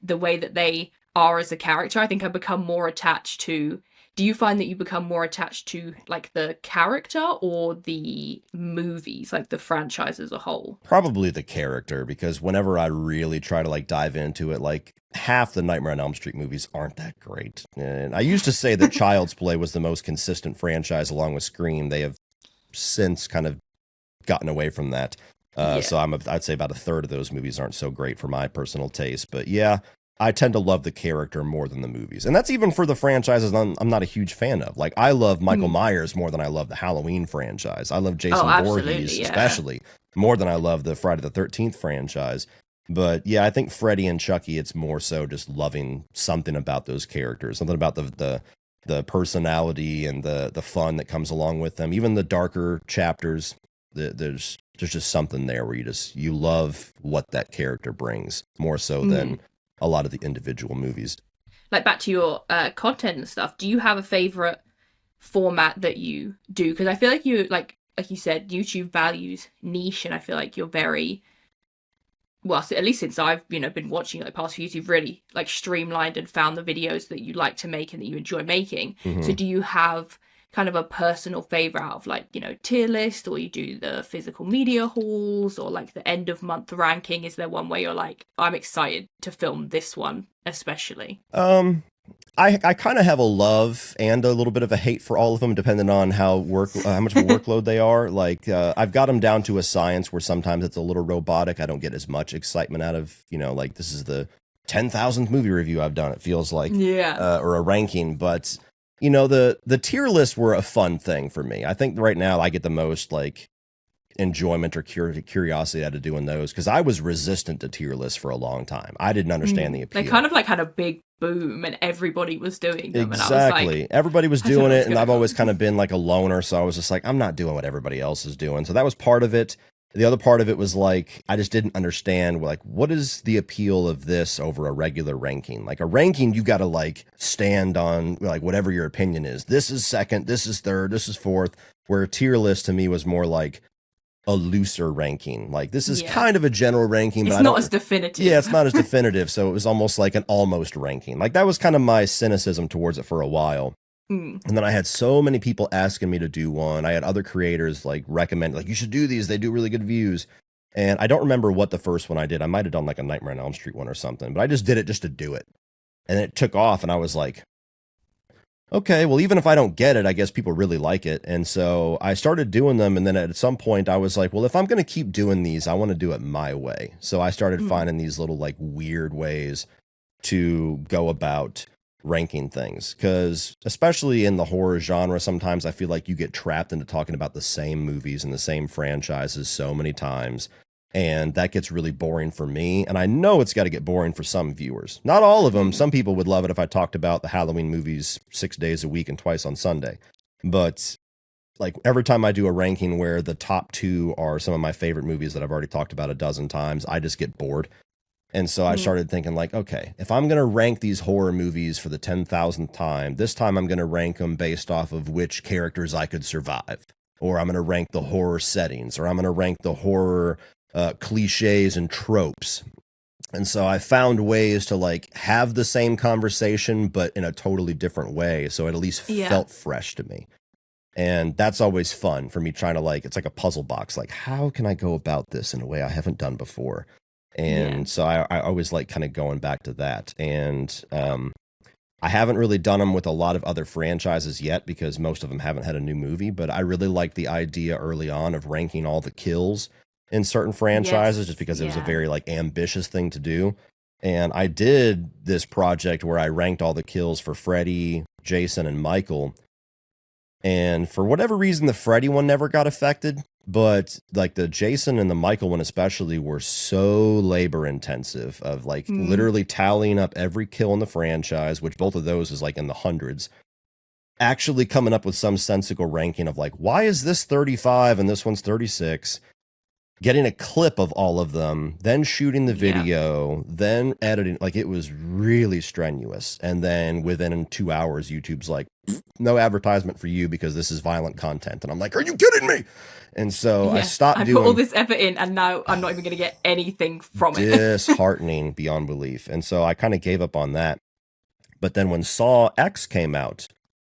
the way that they are as a character. I think I've become more attached to do you find that you become more attached to like the character or the movies, like the franchise as a whole? Probably the character, because whenever I really try to like dive into it, like half the Nightmare on Elm Street movies aren't that great. And I used to say that Child's Play was the most consistent franchise along with Scream. They have since kind of gotten away from that. Yeah. So I'd say about a third of those movies aren't so great for my personal taste. But yeah, I tend to love the character more than the movies. And that's even for the franchises I'm not a huge fan of. Like, I love Michael Myers more than I love the Halloween franchise. I love Jason Voorhees, especially, more than I love the Friday the 13th franchise. But yeah, I think Freddy and Chucky, it's more so just loving something about those characters, something about the personality and the fun that comes along with them. Even the darker chapters, there's just something there where you love what that character brings more so than a lot of the individual movies. Like, back to your content and stuff, do you have a favorite format that you do? Because I feel like like you said, YouTube values niche, and I feel like you're very, well, at least since I've been watching like past few, you've really like streamlined and found the videos that you like to make and that you enjoy making. So do you have kind of a personal favorite out of like tier list, or you do the physical media hauls, or like the end of month ranking? Is there one where you're like, I'm excited to film this one especially? I kind of have a love and a little bit of a hate for all of them, depending on how much of a workload they are. Like, I've got them down to a science where sometimes it's a little robotic. I don't get as much excitement out of, like, this is the 10,000th movie review I've done, it feels like, or a ranking. But, the tier lists were a fun thing for me. I think right now I get the most like enjoyment or curiosity out of doing those, because I was resistant to tier lists for a long time. I didn't understand the appeal. They kind of like had a big boom and everybody was doing them. Exactly. And I was like, everybody was doing it, and I've always kind of been like a loner, so I was just like, I'm not doing what everybody else is doing. So that was part of it. The other part of it was like, I just didn't understand, like, what is the appeal of this over a regular ranking? Like, a ranking, you got to like stand on like whatever your opinion is. This is second, this is third, this is fourth. Where a tier list to me was more like a looser ranking. Like, this is kind of a general ranking, but it's not as definitive. Yeah, it's not as definitive. So it was almost like an almost ranking. Like, that was kind of my cynicism towards it for a while. And then I had so many people asking me to do one. I had other creators like recommend, like, you should do these. They do really good views. And I don't remember what the first one I did. I might have done like a Nightmare on Elm Street one or something, but I just did it just to do it. And it took off, and I was like, okay, well, even if I don't get it, I guess people really like it. And so I started doing them. And then at some point I was like, well, if I'm going to keep doing these, I want to do it my way. So I started finding these little like weird ways to go about ranking things, because especially in the horror genre, sometimes I feel like you get trapped into talking about the same movies and the same franchises so many times, and that gets really boring for me, and I know it's got to get boring for some viewers. Not all of them. Some people would love it if I talked about the Halloween movies 6 days a week and twice on Sunday, but like every time I do a ranking where the top two are some of my favorite movies that I've already talked about a dozen times, I just get bored. And so I started thinking like, okay, if I'm going to rank these horror movies for the 10,000th time, this time I'm going to rank them based off of which characters I could survive. Or I'm going to rank the horror settings, or I'm going to rank the horror cliches and tropes. And so I found ways to like have the same conversation, but in a totally different way. So it at least felt fresh to me. And that's always fun for me, trying to like, it's like a puzzle box. Like, how can I go about this in a way I haven't done before? And so I always like kind of going back to that. And I haven't really done them with a lot of other franchises yet, because most of them haven't had a new movie. But I really liked the idea early on of ranking all the kills in certain franchises, just because it was a very like ambitious thing to do. And I did this project where I ranked all the kills for Freddy, Jason, and Michael. And for whatever reason, the Freddy one never got affected. But like the Jason and the Michael one especially were so labor intensive, of like literally tallying up every kill in the franchise, which both of those is like in the hundreds, actually coming up with some sensical ranking of like, why is this 35 and this one's 36? Getting a clip of all of them, then shooting the video, then editing. Like, it was really strenuous. And then within 2 hours, YouTube's like, no advertisement for you because this is violent content. And I'm like, are you kidding me? And so I stopped doing. I put all this effort in, and now I'm not even going to get anything from it. Disheartening beyond belief. And so I kind of gave up on that. But then when Saw X came out,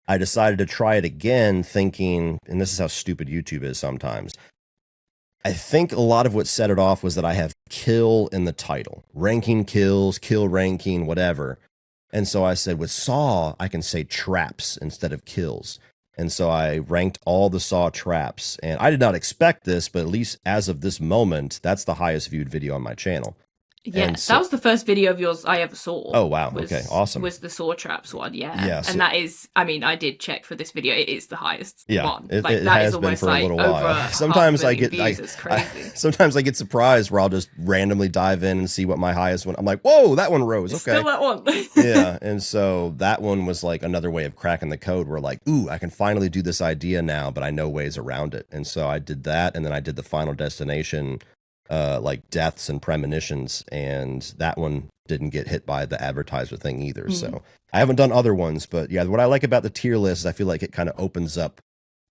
I decided to try it again, thinking, and this is how stupid YouTube is sometimes. I think a lot of what set it off was that I have kill in the title, ranking kills, kill ranking, whatever. And so I said, with Saw, I can say traps instead of kills. And so I ranked all the Saw traps. And I did not expect this, but at least as of this moment, that's the highest viewed video on my channel. Yeah, that was the first video of yours I ever saw. Oh, wow. Okay, awesome. Was the Saw Traps one, yeah. Yeah, and that is, I mean, I did check for this video. It is the highest one. It that has is been almost for a little while. Sometimes I get it's crazy. Sometimes I get surprised where I'll just randomly dive in and see what my highest one. I'm like, whoa, that one rose. Okay, still that one. Yeah, and so that one was like another way of cracking the code. Where like, ooh, I can finally do this idea now, but I know ways around it. And so I did that, and then I did the Final Destination. Like deaths and premonitions, and that one didn't get hit by the advertiser thing either. So I haven't done other ones, but yeah, what I like about the tier list is I feel like it kind of opens up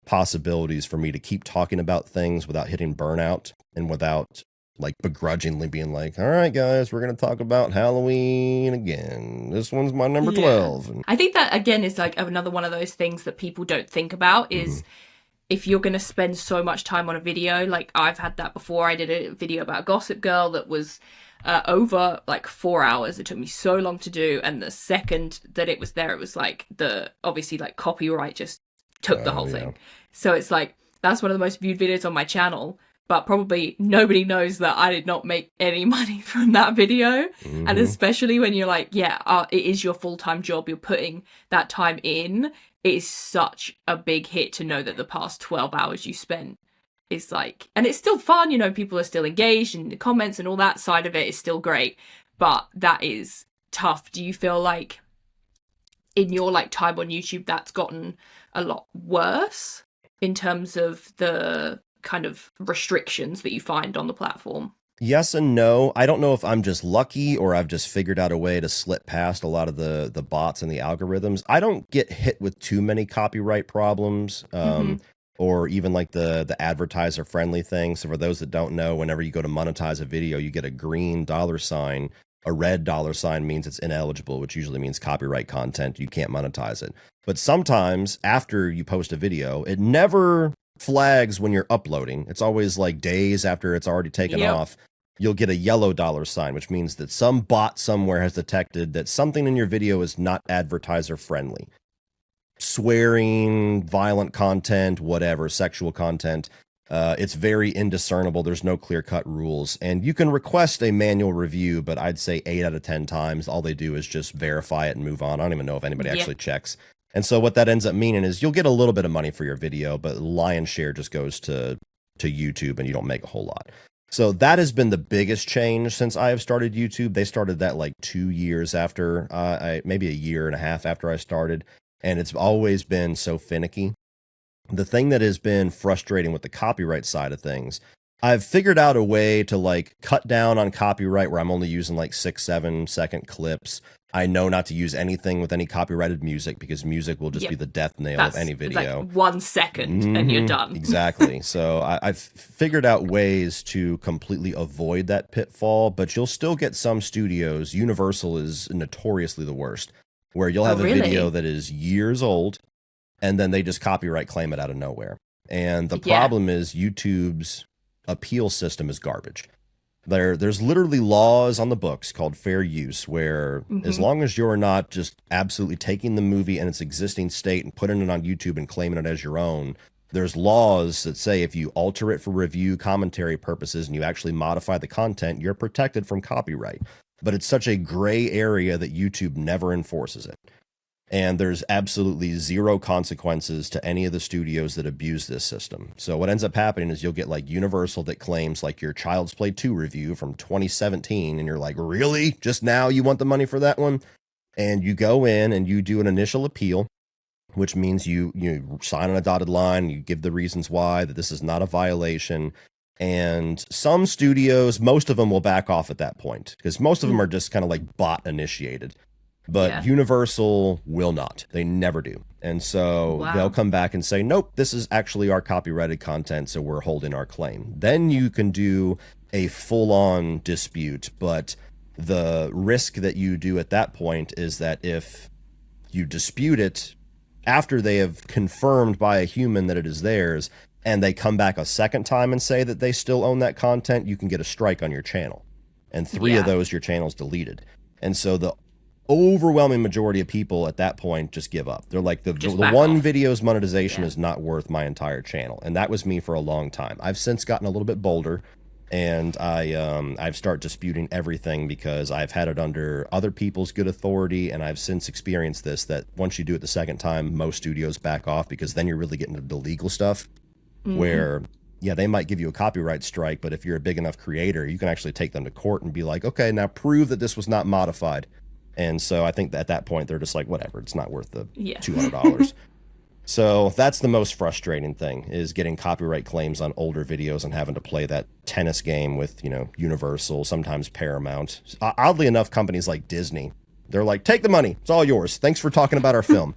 possibilities for me to keep talking about things without hitting burnout and without like begrudgingly being like, all right, guys, we're going to talk about Halloween again. This one's my number 12. And I think that again is like another one of those things that people don't think about is if you're going to spend so much time on a video, like I've had that before. I did a video about Gossip Girl that was over like 4 hours. It took me so long to do. And the second that it was there, it was like obviously like copyright just took the whole thing. So it's like, that's one of the most viewed videos on my channel. But probably nobody knows that I did not make any money from that video. And especially when you're like, it is your full-time job. You're putting that time in. It is such a big hit to know that the past 12 hours you spent is like, and it's still fun, you know, people are still engaged and the comments and all that side of it is still great, but that is tough. Do you feel like in your like time on YouTube that's gotten a lot worse in terms of the kind of restrictions that you find on the platform? Yes and no. I don't know if I'm just lucky or I've just figured out a way to slip past a lot of the bots and the algorithms. I don't get hit with too many copyright problems or even like the advertiser friendly thing. So for those that don't know, whenever you go to monetize a video, you get a green $sign. A red $sign means it's ineligible, which usually means copyright content. You can't monetize it. But sometimes after you post a video, it never flags when you're uploading. It's always like days after it's already taken off. You'll get a yellow $sign, which means that some bot somewhere has detected that something in your video is not advertiser friendly. Swearing, violent content, whatever, sexual content. It's very indiscernible. There's no clear-cut rules. And you can request a manual review, but I'd say 8 out of 10 times, all they do is just verify it and move on. I don't even know if anybody actually checks. And so what that ends up meaning is you'll get a little bit of money for your video, but lion's share just goes to YouTube and you don't make a whole lot. So that has been the biggest change since I have started YouTube. They started that like 2 years after, maybe a year and a half after I started. And it's always been so finicky. The thing that has been frustrating with the copyright side of things, I've figured out a way to like cut down on copyright where I'm only using like 6-7 second clips. I know not to use anything with any copyrighted music because music will just be the death nail of any video. Like 1 second and you're done. Exactly. So I've figured out ways to completely avoid that pitfall, but you'll still get some studios. Universal is notoriously the worst, where you'll have a video that is years old and then they just copyright claim it out of nowhere. And the problem is YouTube's appeal system is garbage. There's literally laws on the books called fair use, where as long as you're not just absolutely taking the movie in its existing state and putting it on YouTube and claiming it as your own, there's laws that say if you alter it for review commentary purposes and you actually modify the content, you're protected from copyright. But it's such a gray area that YouTube never enforces it. And there's absolutely zero consequences to any of the studios that abuse this system. So what ends up happening is you'll get like Universal that claims like your Child's Play 2 review from 2017. And you're like, really? Just now you want the money for that one? And you go in and you do an initial appeal, which means you sign on a dotted line. You give the reasons why, that this is not a violation. And some studios, most of them will back off at that point because most of them are just kind of like bot initiated. But Universal will not. They never do. And so they'll come back and say, nope, this is actually our copyrighted content, so we're holding our claim. Then you can do a full-on dispute. But the risk that you do at that point is that if you dispute it, after they have confirmed by a human that it is theirs, and they come back a second time and say that they still own that content, you can get a strike on your channel. And 3 of those, your channel's deleted. And so the overwhelming majority of people at that point just give up. They're like, the one video's monetization is not worth my entire channel. And that was me for a long time. I've since gotten a little bit bolder, and I've started disputing everything because I've had it under other people's good authority, and I've since experienced this, that once you do it the second time, most studios back off, because then you're really getting into the legal stuff where, yeah, they might give you a copyright strike, but if you're a big enough creator, you can actually take them to court and be like, okay, now prove that this was not modified. And so I think that at that point, they're just like, whatever, it's not worth the $200. So that's the most frustrating thing, is getting copyright claims on older videos and having to play that tennis game with, you know, Universal, sometimes Paramount. Oddly enough, companies like Disney, they're like, take the money, it's all yours. Thanks for talking about our film.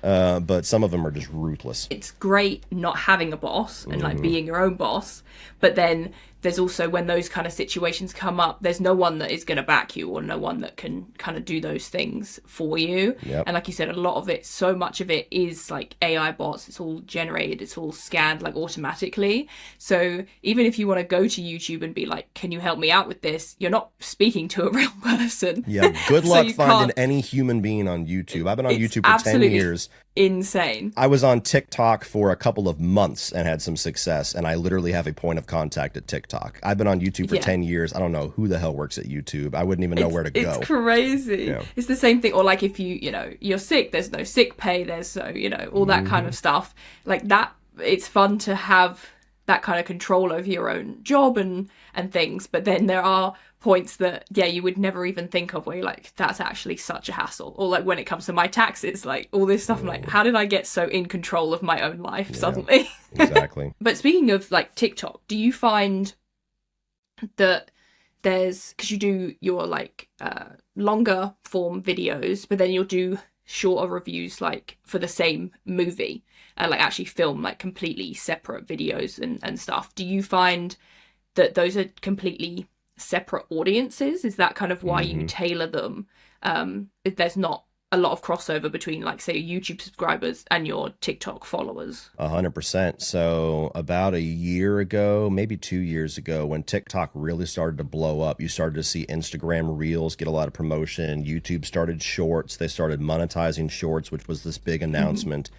But some of them are just ruthless. It's great not having a boss and like being your own boss, but then there's also, when those kind of situations come up, there's no one that is going to back you, or no one that can kind of do those things for you. And like you said, a lot of it, so much of it is like AI bots. It's all generated, it's all scanned like automatically. So even if you want to go to YouTube and be like, can you help me out with this, you're not speaking to a real person. Yeah, good luck finding any human being on YouTube. I've been on YouTube for 10 years. Insane. I was on TikTok for a couple of months and had some success, and I literally have a point of contact at TikTok. I've been on YouTube for 10 years. I don't know who the hell works at YouTube. I wouldn't even know where to go. It's crazy. Yeah. It's the same thing. Or like, if you're sick, there's no sick pay, there's all that kind of stuff. Like that, it's fun to have that kind of control over your own job and things. But then there are points that, you would never even think of, where you're like, that's actually such a hassle. Or like when it comes to my taxes, like all this stuff, I'm like, how did I get so in control of my own life suddenly? Exactly. But speaking of like TikTok, do you find that because you do your like longer form videos, but then you'll do shorter reviews like for the same movie, like actually film like completely separate videos and stuff, do you find that those are completely separate audiences? Is that kind of why you tailor them? If there's not a lot of crossover between, like, say, YouTube subscribers and your TikTok followers? 100%. So about a year ago, maybe 2 years ago, when TikTok really started to blow up, you started to see Instagram Reels get a lot of promotion. YouTube started Shorts. They started monetizing Shorts, which was this big announcement.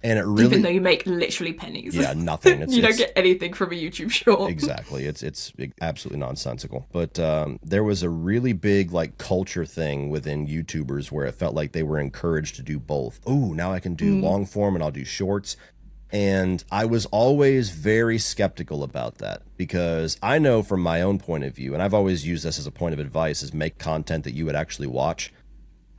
And it really, even though you make literally pennies. Yeah, nothing. You don't get anything from a YouTube short. Exactly. It's absolutely nonsensical. But there was a really big like culture thing within YouTubers where it felt like they were encouraged to do both. Oh, now I can do long form and I'll do shorts. And I was always very skeptical about that, because I know from my own point of view, and I've always used this as a point of advice, is make content that you would actually watch.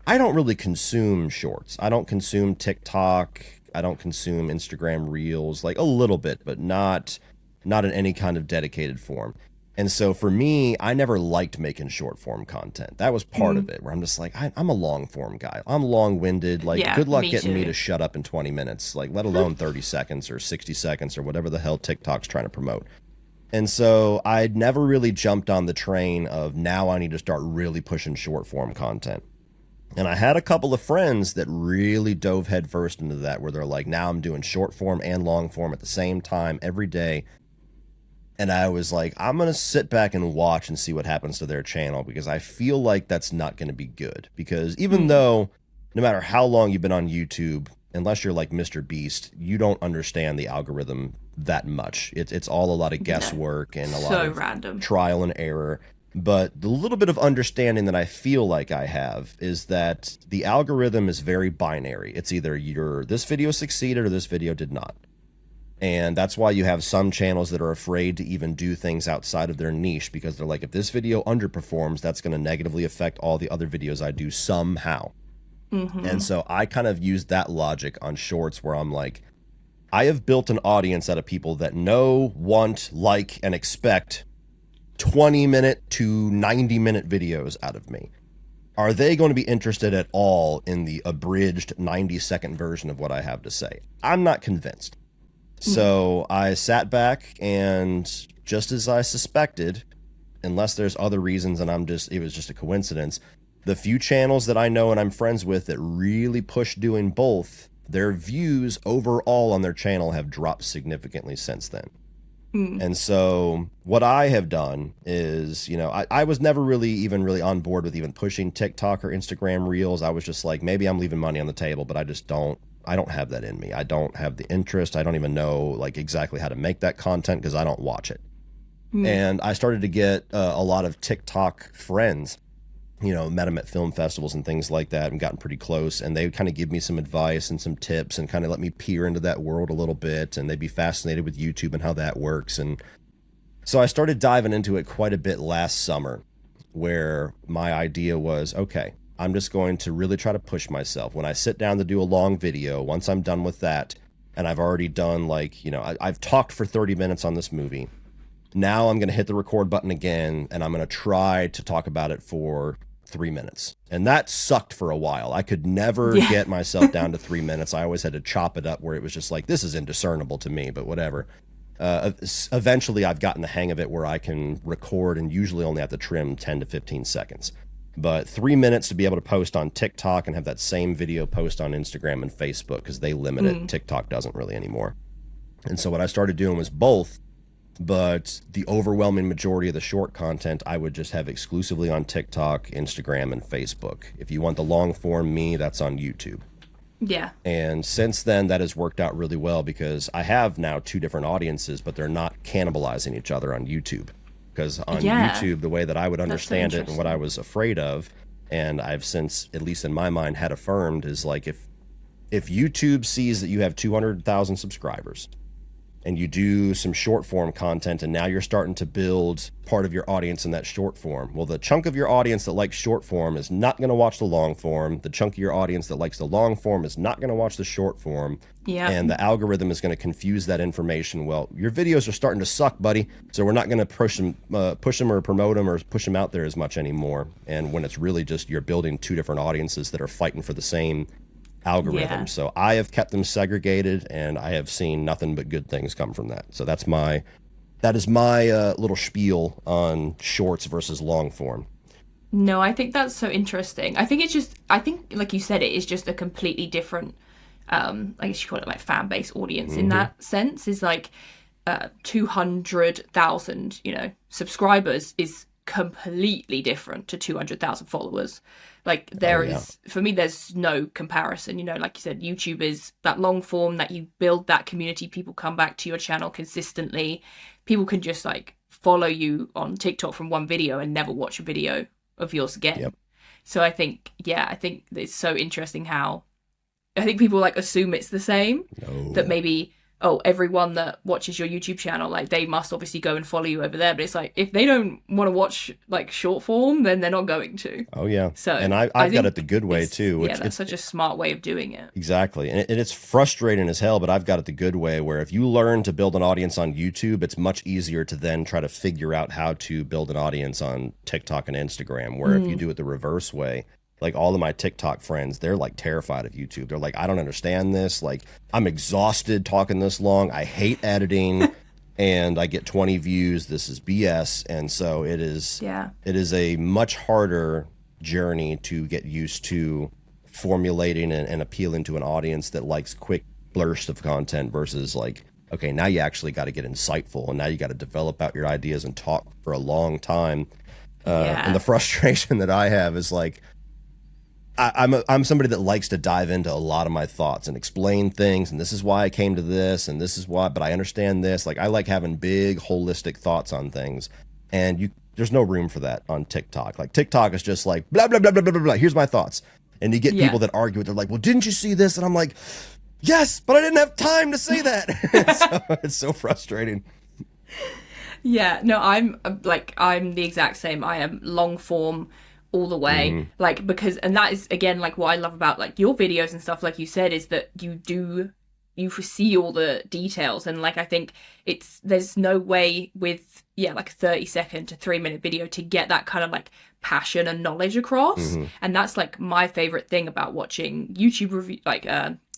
I don't really consume shorts. I don't consume TikTok. I don't consume Instagram Reels, like a little bit, but not in any kind of dedicated form. And so for me, I never liked making short form content. That was part of it, where I'm just like, I'm a long form guy. I'm long winded. Like, good luck getting me to shut up in 20 minutes, like, let alone 30 seconds or 60 seconds or whatever the hell TikTok's trying to promote. And so I'd never really jumped on the train of, now I need to start really pushing short form content. And I had a couple of friends that really dove headfirst into that, where they're like, now I'm doing short form and long form at the same time every day. And I was like, I'm going to sit back and watch and see what happens to their channel, because I feel like that's not going to be good. Because even though no matter how long you've been on YouTube, unless you're like Mr. Beast, you don't understand the algorithm that much. It's all a lot of guesswork and a lot of random trial and error. But the little bit of understanding that I feel like I have is that the algorithm is very binary. It's either this video succeeded or this video did not. And that's why you have some channels that are afraid to even do things outside of their niche, because they're like, if this video underperforms, that's going to negatively affect all the other videos I do somehow. And so I kind of use that logic on shorts, where I'm like, I have built an audience out of people that know, want, like, and expect 20-minute to 90-minute videos out of me. Are they going to be interested at all in the abridged 90-second version of what I have to say? I'm not convinced. So I sat back, and just as I suspected, unless there's other reasons and it was just a coincidence, the few channels that I know and I'm friends with that really push doing both, their views overall on their channel have dropped significantly since then. And so what I have done is, you know, I was never really on board with even pushing TikTok or Instagram Reels. I was just like, maybe I'm leaving money on the table, but I don't have that in me. I don't have the interest. I don't even know like exactly how to make that content because I don't watch it. And I started to get a lot of TikTok friends, you know, met them at film festivals and things like that and gotten pretty close. And they would kind of give me some advice and some tips and kind of let me peer into that world a little bit. And they'd be fascinated with YouTube and how that works. And so I started diving into it quite a bit last summer, where my idea was, okay, I'm just going to really try to push myself. When I sit down to do a long video, once I'm done with that, and I've already done like, you know, I've talked for 30 minutes on this movie. Now I'm going to hit the record button again, and I'm going to try to talk about it for 3 minutes. And that sucked for a while. I could never get myself down to 3 minutes. I always had to chop it up where it was just like, this is indiscernible to me, but whatever. Eventually I've gotten the hang of it where I can record and usually only have to trim 10 to 15 seconds. But 3 minutes to be able to post on TikTok and have that same video post on Instagram and Facebook, because they limit it. TikTok doesn't really anymore. And so what I started doing was both. But the overwhelming majority of the short content I would just have exclusively on TikTok, Instagram, and Facebook. If you want the long form me, that's on YouTube. Yeah. And since then, that has worked out really well because I have now 2 different audiences, but they're not cannibalizing each other on YouTube. Because on YouTube, the way that I would understand it and what I was afraid of, and I've since, at least in my mind, had affirmed, is like if YouTube sees that you have 200,000 subscribers, and you do some short form content, and now you're starting to build part of your audience in that short form. Well, the chunk of your audience that likes short form is not going to watch the long form. The chunk of your audience that likes the long form is not going to watch the short form. Yeah. And the algorithm is going to confuse that information. Well, your videos are starting to suck, buddy. So we're not going to push them or promote them or push them out there as much anymore. And when it's really just you're building 2 different audiences that are fighting for the same algorithm. Yeah. So I have kept them segregated, and I have seen nothing but good things come from that. So that is my little spiel on shorts versus long form. No, I think that's so interesting. I think like you said, it is just a completely different, I guess you call it like fan base audience in that sense. Is like 200,000, you know, subscribers is completely different to 200,000 followers. Like there is, for me, there's no comparison. You know, like you said, YouTube is that long form that you build that community. People come back to your channel consistently. People can just like follow you on TikTok from one video and never watch a video of yours again. Yep. So I think it's so interesting how I think people like assume it's the same. No. That maybe, oh, everyone that watches your YouTube channel, like they must obviously go and follow you over there. But it's like, if they don't want to watch like short form, then they're not going to. Oh yeah. So and I've got it the good way too. Which that's such a smart way of doing it. Exactly. And it's frustrating as hell, but I've got it the good way, where if you learn to build an audience on YouTube, it's much easier to then try to figure out how to build an audience on TikTok and Instagram, where if you do it the reverse way, like all of my TikTok friends, they're like terrified of YouTube. They're like, I don't understand this. Like, I'm exhausted talking this long. I hate editing and I get 20 views. This is BS. And so it is a much harder journey to get used to formulating and appealing to an audience that likes quick bursts of content versus like, okay, now you actually got to get insightful and now you got to develop out your ideas and talk for a long time. And the frustration that I have is like, I'm somebody that likes to dive into a lot of my thoughts and explain things, and this is why I came to this, and this is why, but I understand this. Like, I like having big, holistic thoughts on things, and there's no room for that on TikTok. Like, TikTok is just like, blah, blah, blah, blah, blah, blah, blah. Here's my thoughts. And you get people that argue with, they're like, well, didn't you see this? And I'm like, yes, but I didn't have time to say that. So, it's so frustrating. Yeah, no, I'm the exact same. I am long form all the way, like, because, and that is again like what I love about like your videos and stuff, like you said, is that you see all the details, and like I think there's no way with like a 30-second to 3-minute video to get that kind of like passion and knowledge across. And that's like my favorite thing about watching YouTube review, like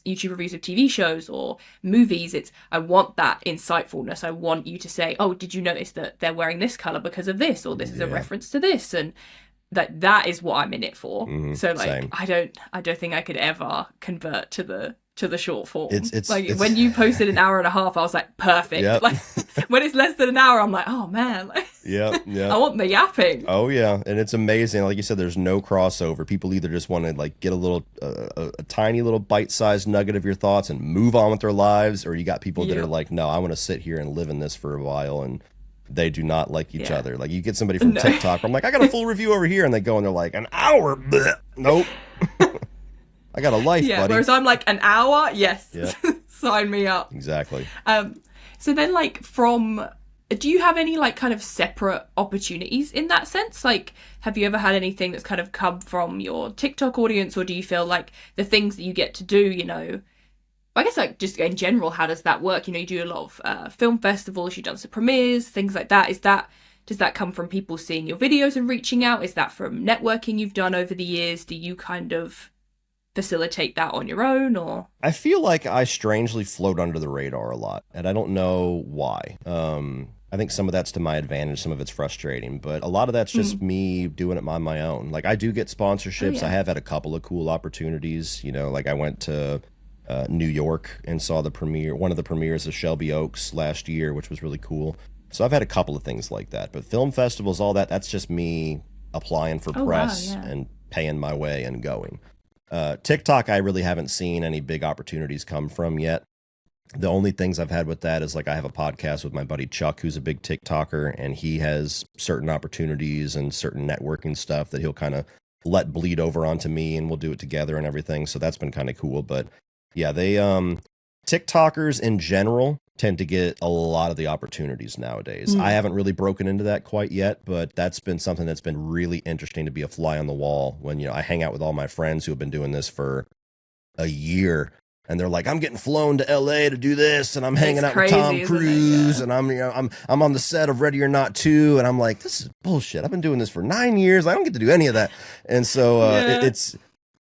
YouTube reviews of TV shows or movies. I want that insightfulness. I want you to say, oh, did you notice that they're wearing this color because of this, or this is a reference to this, and that is what I'm in it for. So like, same. I don't think I could ever convert to the to the short form. It's when you posted an hour and a half, I was like, perfect. Yep. Like when it's less than an hour, I'm like, oh man. Yeah. I want the yapping. Oh yeah, and it's amazing. Like you said, there's no crossover. People either just want to like get a little, a tiny little bite-sized nugget of your thoughts and move on with their lives, or you got people that are like, no, I want to sit here and live in this for a while, and they do not like each other. Like you get somebody from TikTok, I'm like, I got a full review over here, and they go and they're like, an hour? Bleh. Nope. I got a life, buddy. Whereas I'm like, an hour? Yes. Yep. Sign me up. Exactly. So then like do you have any like kind of separate opportunities in that sense? Like, have you ever had anything that's kind of come from your TikTok audience, or do you feel like the things that you get to do, you know, I guess like just in general, how does that work? You know, you do a lot of film festivals, you've done some premieres, things like that. Does that come from people seeing your videos and reaching out? Is that from networking you've done over the years? Do you kind of facilitate that on your own, or? I feel like I strangely float under the radar a lot, and I don't know why. I think some of that's to my advantage, some of it's frustrating, but a lot of that's just me doing it on my own. Like I do get sponsorships. I have had a couple of cool opportunities. You know, like I went to New York and saw one of the premieres of Shelby Oaks last year, which was really cool. So I've had a couple of things like that, but film festivals, all that's just me applying for press and paying my way and going. TikTok, I really haven't seen any big opportunities come from yet. The only things I've had with that is like I have a podcast with my buddy Chuck, who's a big TikToker, and he has certain opportunities and certain networking stuff that he'll kind of let bleed over onto me, and we'll do it together and everything. So that's been kind of cool. But yeah, they TikTokers in general tend to get a lot of the opportunities nowadays. I haven't really broken into that quite yet, but that's been something that's been really interesting to be a fly on the wall when, you know, I hang out with all my friends who have been doing this for a year, and they're like, I'm getting flown to LA to do this, and I'm hanging out with Tom Cruise, and I'm on the set of Ready or Not 2, and I'm like, this is bullshit. I've been doing this for 9 years. I don't get to do any of that. And so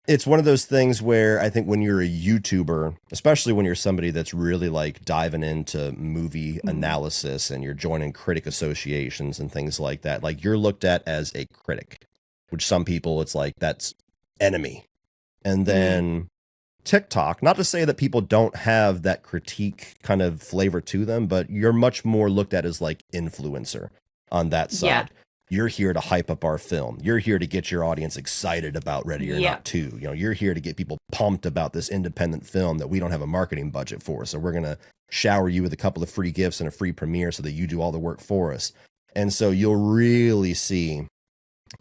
it's one of those things where I think when you're a YouTuber, especially when you're somebody that's really like diving into movie analysis and you're joining critic associations and things like that, like you're looked at as a critic, which some people it's like that's enemy. And then TikTok, not to say that people don't have that critique kind of flavor to them, but you're much more looked at as like influencer on that side. Yeah. You're here to hype up our film. You're here to get your audience excited about Ready or Not 2. You know, you're here to get people pumped about this independent film that we don't have a marketing budget for. So we're going to shower you with a couple of free gifts and a free premiere so that you do all the work for us. And so you'll really see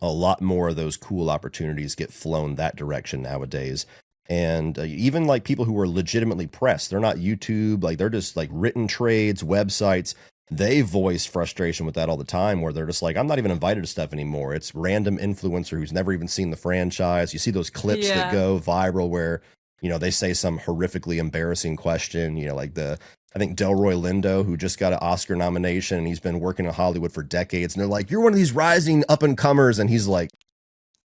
a lot more of those cool opportunities get flown that direction nowadays. And even like people who are legitimately press, they're not YouTube, like they're just like written trades, websites. They voice frustration with that all the time, where they're just like, I'm not even invited to stuff anymore. It's random influencer who's never even seen the franchise. You see those clips that go viral where, you know, they say some horrifically embarrassing question, you know, like I think Delroy Lindo, who just got an Oscar nomination and he's been working in Hollywood for decades. And they're like, you're one of these rising up and comers. And he's like,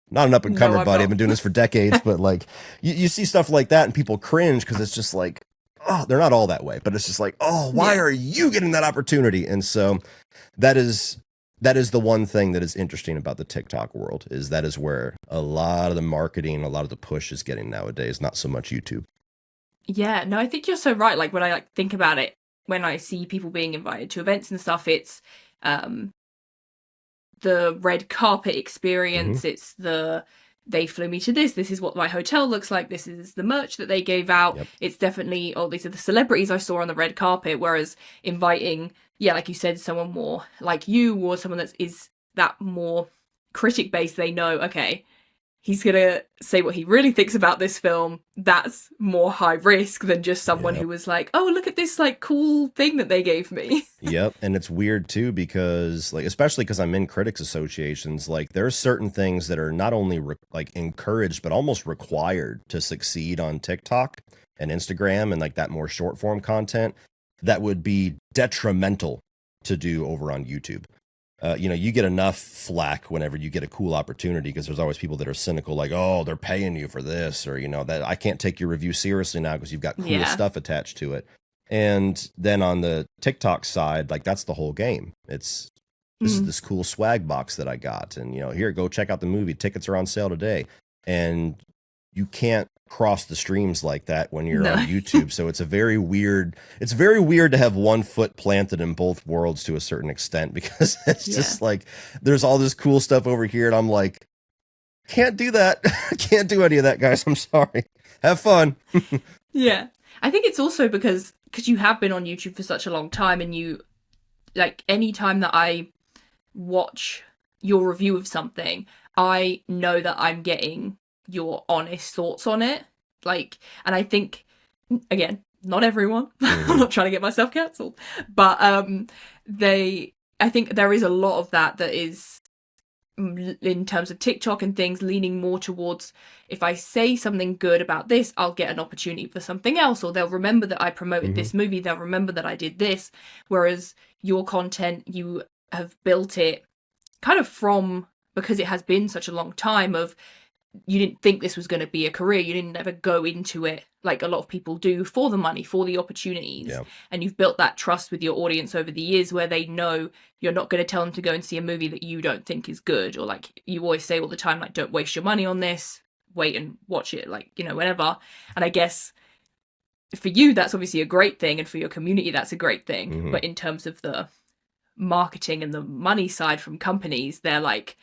not an up and comer, buddy. I've been doing this for decades. But like, you see stuff like that and people cringe because it's just like, oh, they're not all that way, but it's just like, oh, why are you getting that opportunity? And so that is the one thing that is interesting about the TikTok world, is that is where a lot of the marketing, a lot of the push is getting nowadays, not so much YouTube. Yeah, no, I think you're so right. Like when I like think about it, when I see people being invited to events and stuff, it's the red carpet experience. It's they flew me to this is what my hotel looks like, this is the merch that they gave out. It's definitely, oh, these are the celebrities I saw on the red carpet. Whereas inviting, like you said, someone more like you, or someone is that more critic based, they know, okay, he's gonna say what he really thinks about this film. That's more high risk than just someone who was like, oh, look at this like cool thing that they gave me. And it's weird too, because like, especially because I'm in critics associations, like there are certain things that are not only like encouraged, but almost required to succeed on TikTok and Instagram and like that more short form content that would be detrimental to do over on YouTube. You know, you get enough flack whenever you get a cool opportunity, because there's always people that are cynical, like, oh, they're paying you for this, or, you know, that I can't take your review seriously now because you've got cool stuff attached to it. And then on the TikTok side, like that's the whole game. This is this cool swag box that I got. And, you know, here, go check out the movie. Tickets are on sale today. And you can't cross the streams like that when you're No. on YouTube. So it's very weird to have one foot planted in both worlds to a certain extent, because it's just like there's all this cool stuff over here and I'm like, can't do that. Can't do any of that, guys. I'm sorry. Have fun. Yeah. I think it's also because you have been on YouTube for such a long time, and you, like, any time that I watch your review of something, I know that I'm getting your honest thoughts on it. Like, and I think, again, not everyone, I'm not trying to get myself cancelled, but I think there is a lot of that is, in terms of TikTok and things, leaning more towards, if I say something good about this, I'll get an opportunity for something else, or they'll remember that I promoted this movie, they'll remember that I did this. Whereas your content, you have built it kind of from, because it has been such a long time, of you didn't think this was going to be a career, you didn't ever go into it like a lot of people do, for the money, for the opportunities. And you've built that trust with your audience over the years, where they know you're not going to tell them to go and see a movie that you don't think is good, or like you always say all the time, like, don't waste your money on this, wait and watch it, like, you know, whenever. And I guess for you that's obviously a great thing, and for your community that's a great thing. But in terms of the marketing and the money side from companies, they're like,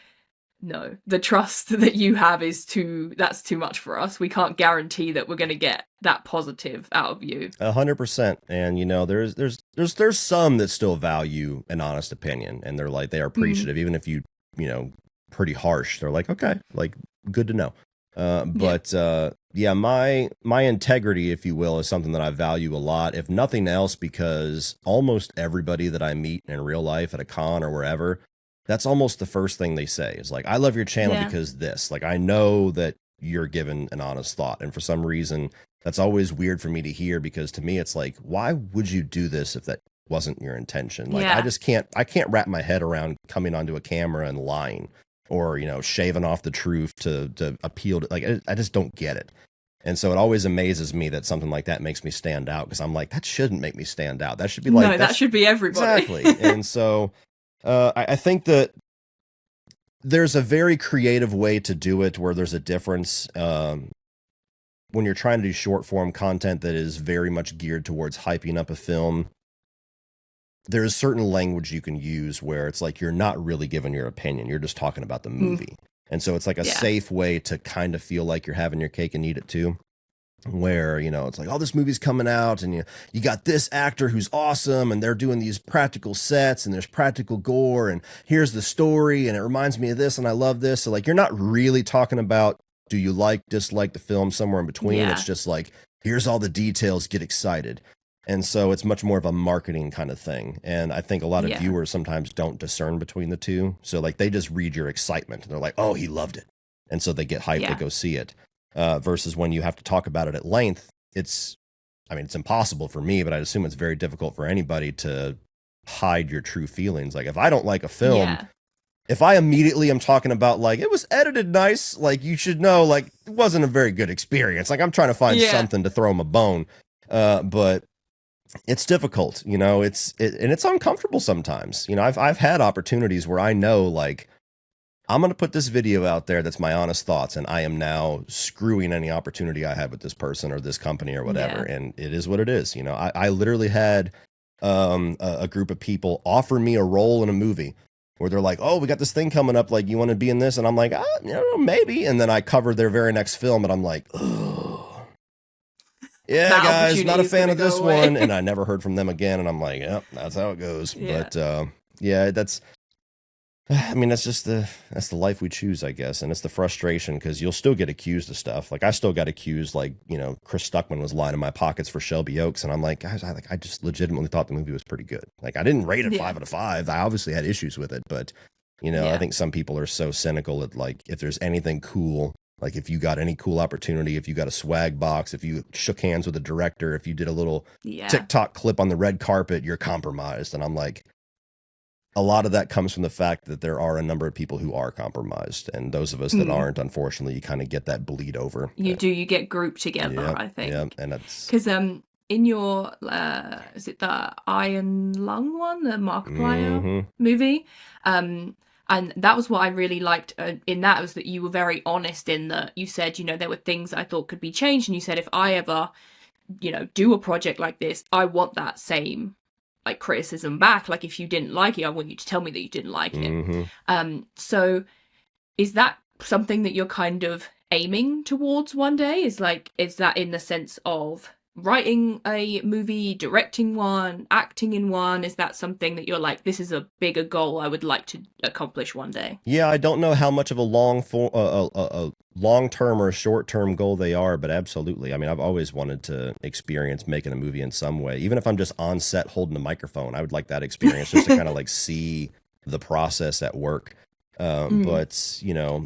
no, the trust that you have that's too much for us. We can't guarantee that we're going to get that positive out of you. 100%. And you know, there's some that still value an honest opinion, and they're like, they are appreciative, even if you know, pretty harsh. They're like, okay, like, good to know. But my integrity, if you will, is something that I value a lot, if nothing else, because almost everybody that I meet in real life at a con or wherever, that's almost the first thing they say is like, I love your channel because this, like, I know that you're given an honest thought. And for some reason, that's always weird for me to hear, because to me, it's like, why would you do this if that wasn't your intention? Like, I can't wrap my head around coming onto a camera and lying, or, you know, shaving off the truth to appeal to, like, I just don't get it. And so it always amazes me that something like that makes me stand out, because I'm like, that shouldn't make me stand out. That should be like, no, that should be everybody. Exactly. And so I think that there's a very creative way to do it, where there's a difference when you're trying to do short form content that is very much geared towards hyping up a film. There's certain language you can use where it's like, you're not really giving your opinion, you're just talking about the movie. And so it's like a safe way to kind of feel like you're having your cake and eat it too, where, you know, it's like, oh, this movie's coming out, and you got this actor who's awesome, and they're doing these practical sets, and there's practical gore, and here's the story, and it reminds me of this, and I love this. So like, you're not really talking about, do you dislike the film, somewhere in between. It's just like, here's all the details, get excited. And so it's much more of a marketing kind of thing. And I think a lot of viewers sometimes don't discern between the two. So like, they just read your excitement, and they're like, oh, he loved it, and so they get hyped to go see it. Versus when you have to talk about it at length, it's impossible for me, but I assume it's very difficult for anybody to hide your true feelings. Like, if I don't like a film, if I immediately am talking about, like, it was edited nice, like, you should know, like, it wasn't a very good experience. Like, I'm trying to find something to throw him a bone. But it's difficult, you know, and it's uncomfortable sometimes. You know, I've had opportunities where I know, like, I'm going to put this video out there that's my honest thoughts, and I am now screwing any opportunity I had with this person or this company or whatever. And it is what it is. You know, I literally had a group of people offer me a role in a movie where they're like, oh, we got this thing coming up, like, you want to be in this? And I'm like, you know, maybe. And then I covered their very next film, and I'm like, oh, yeah, that guys, not a fan of this one. And I never heard from them again. And I'm like, yep, that's how it goes. But that's just that's the life we choose, I guess. And it's the frustration, because you'll still get accused of stuff. Like, I still got accused, like, you know, Chris Stuckman was lying in my pockets for Shelby Oaks. And I'm like, guys, I just legitimately thought the movie was pretty good. Like, I didn't rate it 5 out of 5. I obviously had issues with it, but, you know, I think some people are so cynical that, like, if there's anything cool, like, if you got any cool opportunity, if you got a swag box, if you shook hands with a director, if you did a little TikTok clip on the red carpet, you're compromised. And I'm like, a lot of that comes from the fact that there are a number of people who are compromised, and those of us that aren't, unfortunately, you kind of get that bleed over. You get grouped together, I think. Yeah, and that's because in your is it the Iron Lung one, the Markiplier movie? And that was what I really liked in that, was that you were very honest in that you said, there were things I thought could be changed. And you said, if I ever, do a project like this, I want that same like criticism back. Like if you didn't like it, I want you to tell me that you didn't like it. So is that something that you're kind of aiming towards one day? Is that in the sense of writing a movie, directing one, acting in one? Is that something that you're like, this is a bigger goal I would like to accomplish one day? Yeah, I don't know how much of a long-term or a short-term goal they are, but absolutely. I mean, I've always wanted to experience making a movie in some way. Even if I'm just on set holding a microphone, I would like that experience just to kind of like see the process at work. But,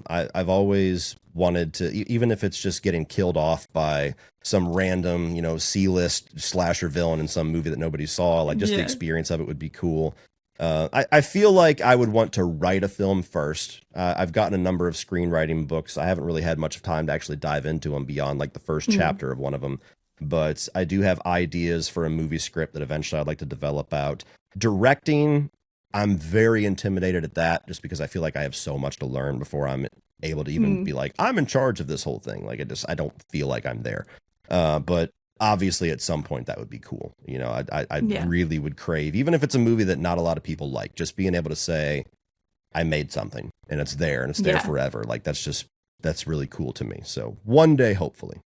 I've always wanted to, even if it's just getting killed off by some random, C-list slasher villain in some movie that nobody saw, like just the experience of it would be cool. I feel like I would want to write a film first. I've gotten a number of screenwriting books. I haven't really had much time to actually dive into them beyond like the first chapter of one of them. But I do have ideas for a movie script that eventually I'd like to develop out. Directing, I'm very intimidated at that just because I feel like I have so much to learn before I'm able to even be like, I'm in charge of this whole thing. Like I don't feel like I'm there. But obviously at some point that would be cool. I really would crave, even if it's a movie that not a lot of people like, just being able to say, I made something and it's there and it's there forever. Like that's really cool to me. So one day, hopefully.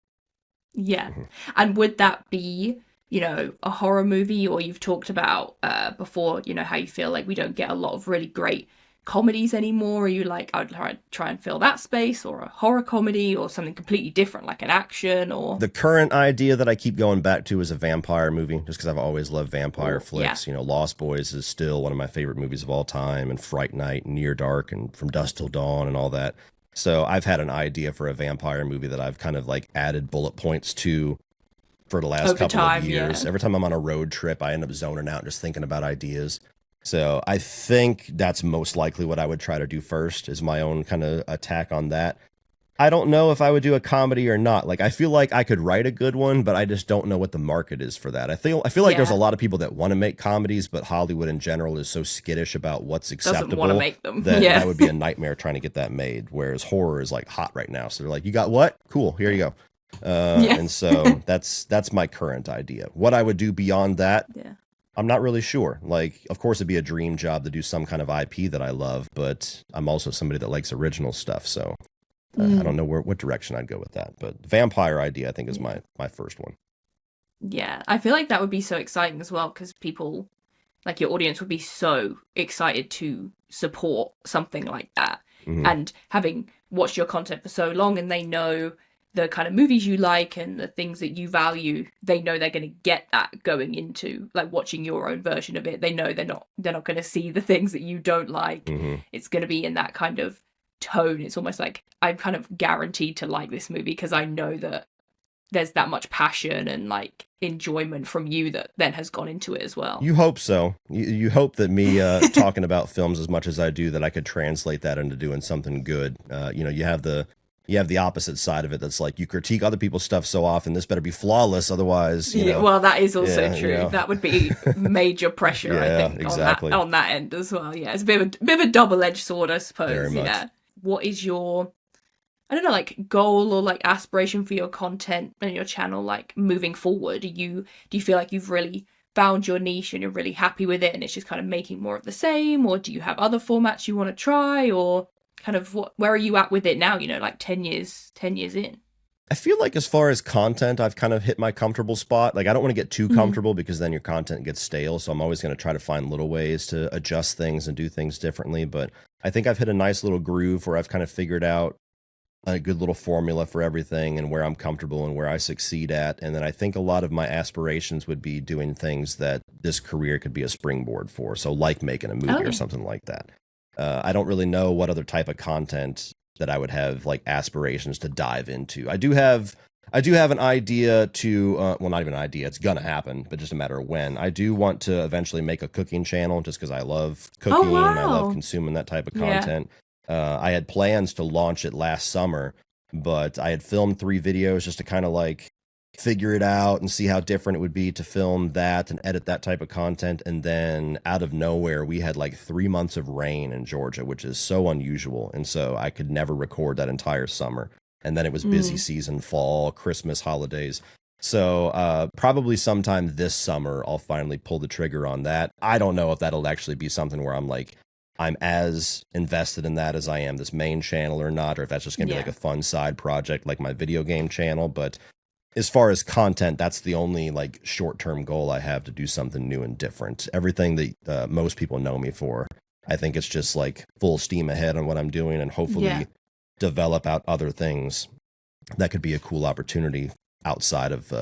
Yeah. And would that be, a horror movie? Or you've talked about before, how you feel like we don't get a lot of really great comedies anymore. Are you like, I'd try and fill that space, or a horror comedy, or something completely different like an action? Or the current idea that I keep going back to is a vampire movie, just because I've always loved vampire flicks. Lost Boys is still one of my favorite movies of all time, and Fright Night and Near Dark and From Dusk Till Dawn and all that. So I've had an idea for a vampire movie that I've kind of like added bullet points to for the last couple of years. Every time I'm on a road trip, I end up zoning out and just thinking about ideas. So I think that's most likely what I would try to do first, is my own kind of attack on that. I don't know if I would do a comedy or not. Like, I feel like I could write a good one, but I just don't know what the market is for that. I feel like there's a lot of people that want to make comedies, but Hollywood in general is so skittish about what's acceptable. Doesn't want to make them. That would be a nightmare trying to get that made. Whereas horror is like hot right now. So they're like, you got what? Cool. Here you go. And so that's my current idea. What I would do beyond that, I'm not really sure. Like, of course, it'd be a dream job to do some kind of IP that I love, but I'm also somebody that likes original stuff. So I don't know what direction I'd go with that. But vampire idea, I think, is my first one. Yeah, I feel like that would be so exciting as well, because people, like your audience, would be so excited to support something like that. And having watched your content for so long, and they know the kind of movies you like and the things that you value, they know they're going to get that going into like watching your own version of it. They know they're not going to see the things that you don't like. It's going to be in that kind of tone. It's almost like I'm kind of guaranteed to like this movie because I know that there's that much passion and like enjoyment from you that then has gone into it as well. You hope so. You hope that me talking about films as much as I do, that I could translate that into doing something good. You have the opposite side of it that's like, you critique other people's stuff so often, this better be flawless, otherwise, well, that is also true. That would be major pressure, I think, exactly. on that end as well. Yeah, it's a bit of a double-edged sword, I suppose. Very much. Yeah. What is your, I don't know, like goal or like aspiration for your content and your channel, like moving forward? Do you feel like you've really found your niche and you're really happy with it and it's just kind of making more of the same? Or do you have other formats you want to try? Or kind of where are you at with it now, like 10 years in? I feel like as far as content, I've kind of hit my comfortable spot. Like, I don't want to get too comfortable because then your content gets stale. So I'm always going to try to find little ways to adjust things and do things differently. But I think I've hit a nice little groove where I've kind of figured out a good little formula for everything and where I'm comfortable and where I succeed at. And then I think a lot of my aspirations would be doing things that this career could be a springboard for. So like making a movie or something like that. I don't really know what other type of content that I would have like aspirations to dive into. I do have an idea to, well, not even an idea, it's gonna happen, but just a matter of when. I do want to eventually make a cooking channel just because I love cooking. I love consuming that type of content. I had plans to launch it last summer, but I had filmed 3 videos just to kind of like figure it out and see how different it would be to film that and edit that type of content. And then out of nowhere, we had like 3 months of rain in Georgia, which is so unusual. And so I could never record that entire summer. And then it was busy season, fall, Christmas, holidays. So probably sometime this summer, I'll finally pull the trigger on that. I don't know if that'll actually be something where I'm as invested in that as I am this main channel or not, or if that's just going to be like a fun side project like my video game channel. But as far as content, that's the only like short-term goal I have, to do something new and different. Everything that most people know me for, I think it's just like full steam ahead on what I'm doing, and hopefully develop out other things that could be a cool opportunity outside of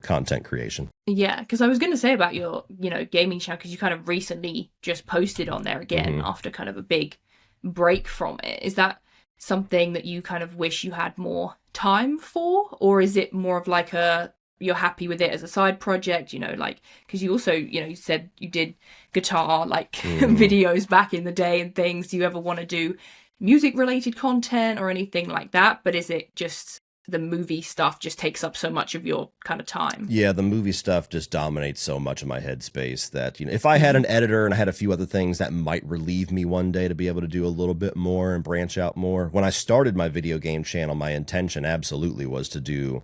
content creation. Yeah, because I was going to say about your, gaming channel, because you kind of recently just posted on there again after kind of a big break from it. Is that something that you kind of wish you had more time for, or is it more of like you're happy with it as a side project, because you also, you said you did guitar videos back in the day and things. Do you ever want to do music related content or anything like that? But is it just the movie stuff just takes up so much of your kind of time? Yeah, the movie stuff just dominates so much of my headspace that, if I had an editor and I had a few other things, that might relieve me one day to be able to do a little bit more and branch out more. When I started my video game channel, my intention absolutely was to do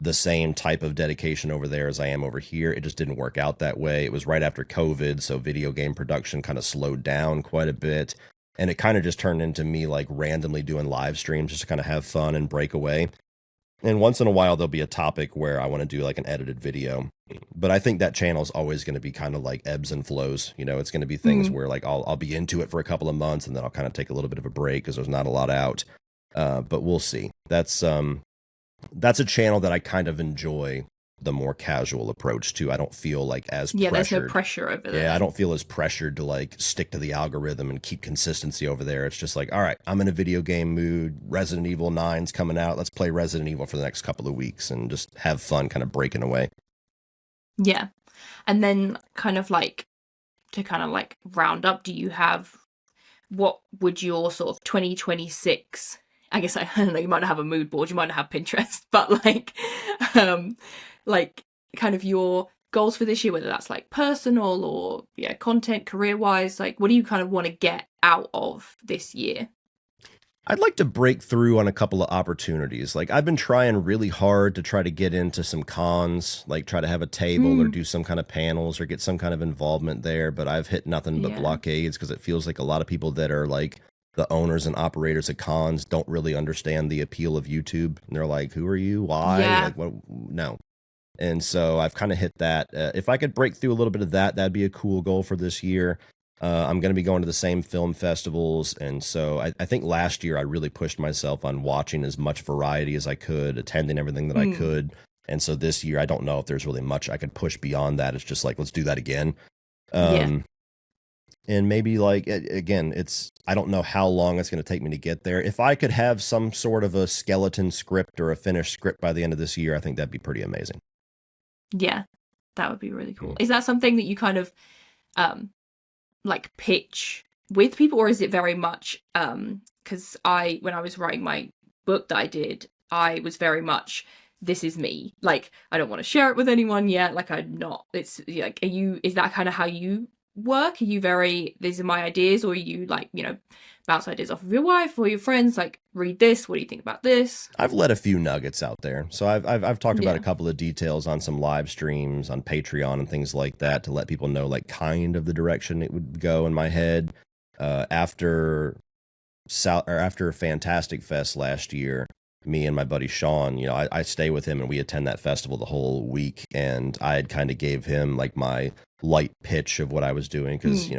the same type of dedication over there as I am over here. It just didn't work out that way. It was right after COVID, so video game production kind of slowed down quite a bit. And it kind of just turned into me like randomly doing live streams just to kind of have fun and break away. And once in a while, there'll be a topic where I want to do like an edited video. But I think that channel is always going to be kind of like ebbs and flows. It's going to be things where like I'll be into it for a couple of months and then I'll kind of take a little bit of a break because there's not a lot out. But we'll see. That's a channel that I kind of enjoy the more casual approach to. I don't feel like as pressured. There's no pressure over there. Yeah, I don't feel as pressured to like stick to the algorithm and keep consistency over there. It's just like, all right, I'm in a video game mood. Resident Evil 9's coming out. Let's play Resident Evil for the next couple of weeks and just have fun kind of breaking away. Yeah. And then kind of like to kind of like round up, what would your sort of 2026, I guess, I don't know, you might not have a mood board, you might not have Pinterest, but like kind of your goals for this year, whether that's like personal or content, career wise, like what do you kind of want to get out of this year? I'd like to break through on a couple of opportunities. Like I've been trying really hard to try to get into some cons, like try to have a table or do some kind of panels or get some kind of involvement there. But I've hit nothing but blockades because it feels like a lot of people that are like the owners and operators of cons don't really understand the appeal of YouTube. And they're like, who are you? Why? Like, what? No. And so I've kind of hit that. If I could break through a little bit of that, that'd be a cool goal for this year. I'm going to be going to the same film festivals. And so I think last year I really pushed myself on watching as much variety as I could, attending everything that I could. And so this year, I don't know if there's really much I could push beyond that. It's just like, let's do that again. And maybe like, again, I don't know how long it's going to take me to get there. If I could have some sort of a skeleton script or a finished script by the end of this year, I think that'd be pretty amazing. Yeah, that would be really cool. Is that something that you kind of like pitch with people, or is it very much because when I was writing my book that I did, I was very much, this is me, like I don't want to share it with anyone yet, like I'm not, it's like, is that kind of how you work? Are you very, these are my ideas, or are you like, bounce ideas off of your wife or your friends, like read this, what do you think about this? I've let a few nuggets out there. So I've talked about a couple of details on some live streams on Patreon and things like that to let people know like kind of the direction it would go in my head. After Fantastic Fest last year, me and my buddy Sean, I stay with him and we attend that festival the whole week, and I had kind of gave him like my light pitch of what I was doing because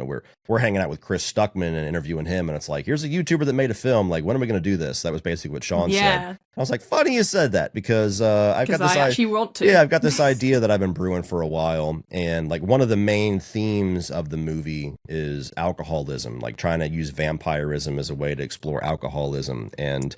we're hanging out with Chris Stuckman and interviewing him, and it's like, here's a YouTuber that made a film, like when are we going to do this? That was basically what Sean said. I was like, funny you said that, because I've got this actually want to. I've got this idea that I've been brewing for a while, and like one of the main themes of the movie is alcoholism, like trying to use vampirism as a way to explore alcoholism. And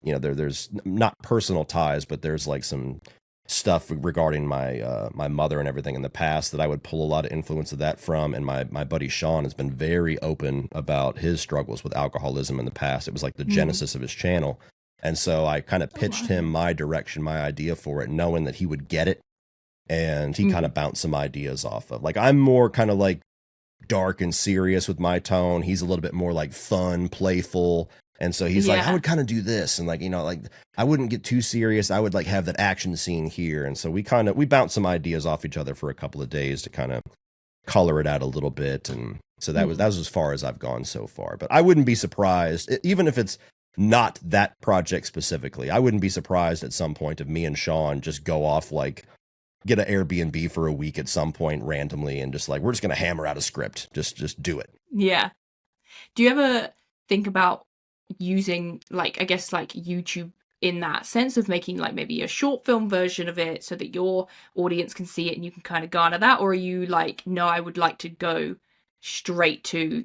there's not personal ties, but there's like some stuff regarding my mother and everything in the past that I would pull a lot of influence of that from. And my buddy Sean has been very open about his struggles with alcoholism in the past. It was like the genesis of his channel. And so I kind of Oh, pitched wow. him my direction, my idea for it, knowing that he would get it. And he kind Mm. of bounced some ideas off of. Like, I'm more kind of like dark and serious with my tone. He's a little bit more like fun, playful. And so he's like, I Yeah. would kind of do this. And like, like I wouldn't get too serious. I would like have that action scene here. And so we bounced some ideas off each other for a couple of days to kind of color it out a little bit. And so that was as far as I've gone so far. But I wouldn't be surprised, even if it's not that project specifically. I wouldn't be surprised at some point if me and Sean just go off, like get an Airbnb for a week at some point randomly and just like, we're just going to hammer out a script. Just do it. Yeah. Do you ever think about using, like, I guess, like YouTube in that sense of making like maybe a short film version of it so that your audience can see it and you can kind of garner that? Or are you like, no, I would like to go straight to,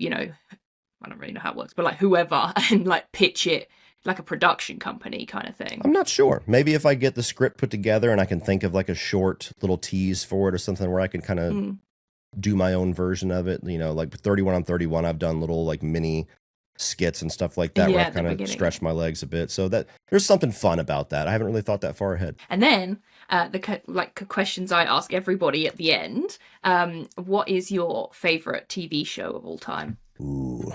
I don't really know how it works, but like whoever and like pitch it like a production company kind of thing? I'm not sure. Maybe if I get the script put together and I can think of like a short little tease for it or something where I can kind of do my own version of it. Like 31 on 31, I've done little like mini skits and stuff like that where I've kind of stretched my legs a bit. So that there's something fun about that. I haven't really thought that far ahead. And then the questions I ask everybody at the end. What is your favorite TV show of all time? Ooh,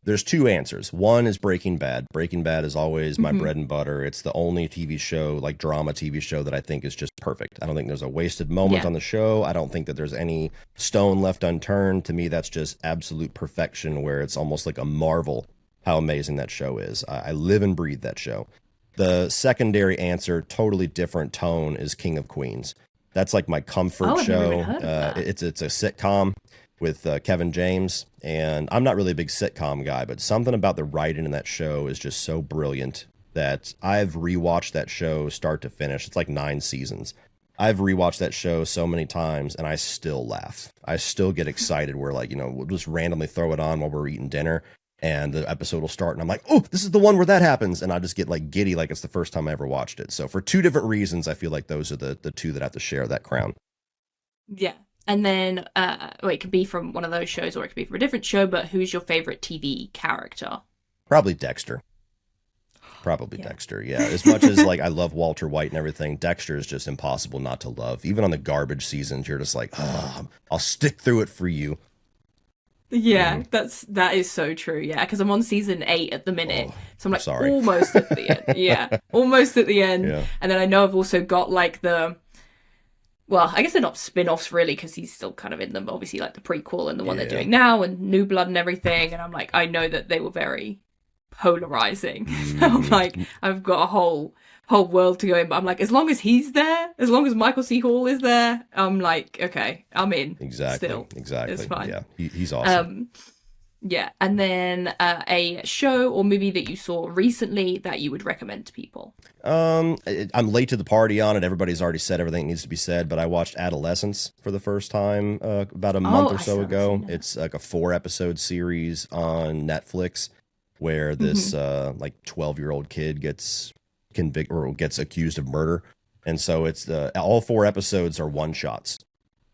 there's two answers. One is Breaking Bad. Breaking Bad is always my bread and butter. It's the only TV show, like drama TV show, that I think is just perfect. I don't think there's a wasted moment on the show. I don't think that there's any stone left unturned. To me, that's just absolute perfection, where it's almost like a marvel how amazing that show is. I live and breathe that show. The secondary answer, totally different tone, is King of Queens. That's like my comfort show. Never even heard of that. It's a sitcom with Kevin James, and I'm not really a big sitcom guy, but something about the writing in that show is just so brilliant that I've rewatched that show start to finish. It's like 9 seasons. I've rewatched that show so many times, and I still laugh. I still get excited where, like, we'll just randomly throw it on while we're eating dinner, and the episode will start, and I'm like, oh, this is the one where that happens, and I just get like giddy like it's the first time I ever watched it. So for two different reasons, I feel like those are the two that have to share that crown. Yeah. And then, it could be from one of those shows or it could be from a different show, but who's your favorite TV character? Probably Dexter. Dexter, yeah. As much as like I love Walter White and everything, Dexter is just impossible not to love. Even on the garbage seasons, you're just like, oh, I'll stick through it for you. Yeah, that is so true. Yeah, because I'm on season 8 at the minute, so I'm like sorry. almost at the end. Yeah, almost at the end. Yeah. And then I know I've also got like well, I guess they're not spin-offs really, because he's still kind of in them. Obviously, like the prequel and the one they're doing now, and New Blood and everything. And I'm like, I know that they were very polarizing. So I'm like, I've got a whole world to go in. But I'm like, as long as he's there, as long as Michael C. Hall is there, I'm like, okay, I'm in. Exactly. Still, exactly. it's fine. Yeah, he's awesome. Yeah, and then a show or movie that you saw recently that you would recommend to people. I'm late to the party on it. Everybody's already said everything that needs to be said, but I watched Adolescence for the first time about a month or so ago. It's like a 4-episode series on Netflix where this like 12-year-old kid gets convicted or gets accused of murder, and so it's all 4 episodes are one-shots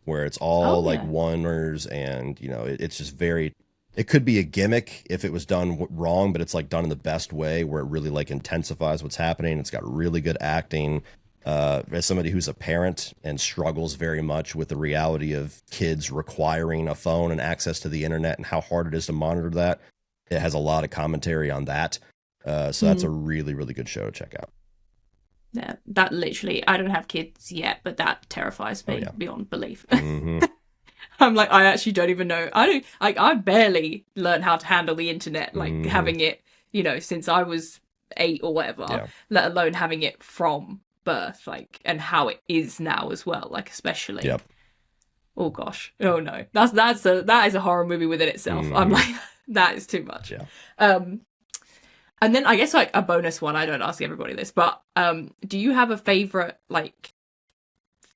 where it's all like one-ers, and it's just very. It could be a gimmick if it was done wrong, but it's like done in the best way where it really like intensifies what's happening. It's got really good acting. As somebody who's a parent and struggles very much with the reality of kids requiring a phone and access to the internet and how hard it is to monitor that, it has a lot of commentary on that. So that's a really, really good show to check out. Yeah, that literally, I don't have kids yet, but that terrifies me beyond belief. I'm like, I actually don't even know. I barely learned how to handle the internet, like having it, since I was 8 or whatever, let alone having it from birth, like, and how it is now as well, like, especially. Yep. Oh gosh. Oh no. That is a horror movie within itself. I'm like, that is too much. Yeah. And then I guess like a bonus one, I don't ask everybody this, but do you have a favorite like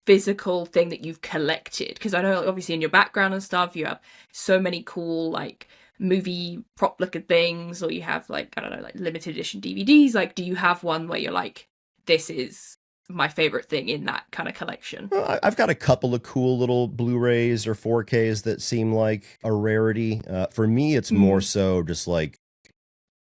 physical thing that you've collected? Because I know obviously in your background and stuff you have so many cool like movie prop looking things, or you have like, I don't know, like limited edition DVDs. Like, do you have one where you're like, this is my favorite thing in that kind of collection? Well, I've got a couple of cool little Blu-rays or 4Ks that seem like a rarity. For me, it's more so just like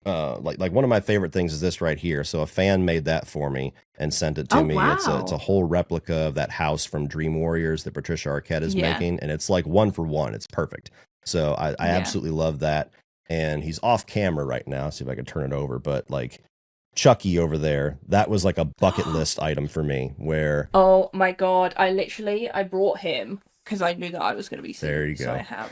like one of my favorite things is this right here. So a fan made that for me and sent it to Oh, me. It's wow. a whole replica of that house from Dream Warriors that Patricia Arquette is Yeah. making, and it's like 1 for 1. It's perfect. So I Yeah. absolutely love that. And he's off camera right now. See if I can turn it over. But like Chucky over there, that was like a bucket list item for me. Where Oh my god, I brought him because I knew that I was going to be seeing there you him, so go. I have.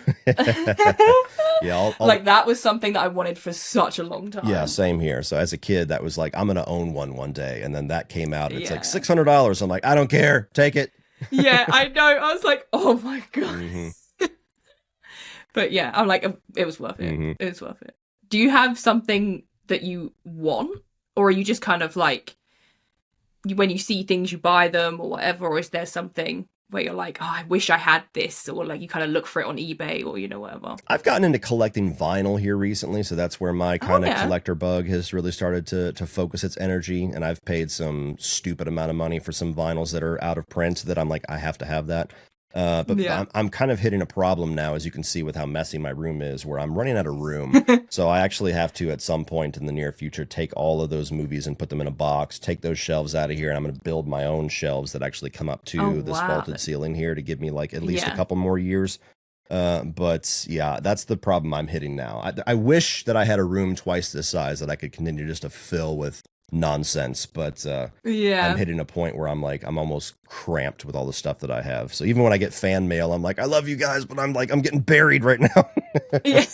Yeah, I'll, Like, that was something that I wanted for such a long time. yeah, same here. So as a kid, that was like, I'm gonna own one day, and then that came out, and it's like Yeah. $600. I'm like, I don't care, take it. Yeah, I know. I was like, oh my god. Mhm. But yeah, I'm like, it was worth it. Mhm. It was worth it. Do you have something that you want, or are you just kind of like, when you see things, you buy them or whatever, or is there something where you're like, oh, I wish I had this, or like you kind of look for it on eBay or, you know, whatever? I've gotten into collecting vinyl here recently, so that's where my kind of yeah. collector bug has really started to focus its energy. And I've paid some stupid amount of money for some vinyls that are out of print that I'm like, I have to have that. But Yeah. I'm kind of hitting a problem now, as you can see with how messy my room is, where I'm running out of room. So I actually have to, at some point in the near future, take all of those movies and put them in a box, take those shelves out of here, and I'm going to build my own shelves that actually come up to Oh, this wow. vaulted ceiling here to give me like at least a Yeah. couple more years. But yeah, that's the problem I'm hitting now. I wish that I had a room twice this size that I could continue just to fill with nonsense, but Yeah. I'm hitting a point where I'm like, I'm almost cramped with all the stuff that I have. So even when I get fan mail, I'm like, I love you guys, but I'm like, I'm getting buried right now. Yeah.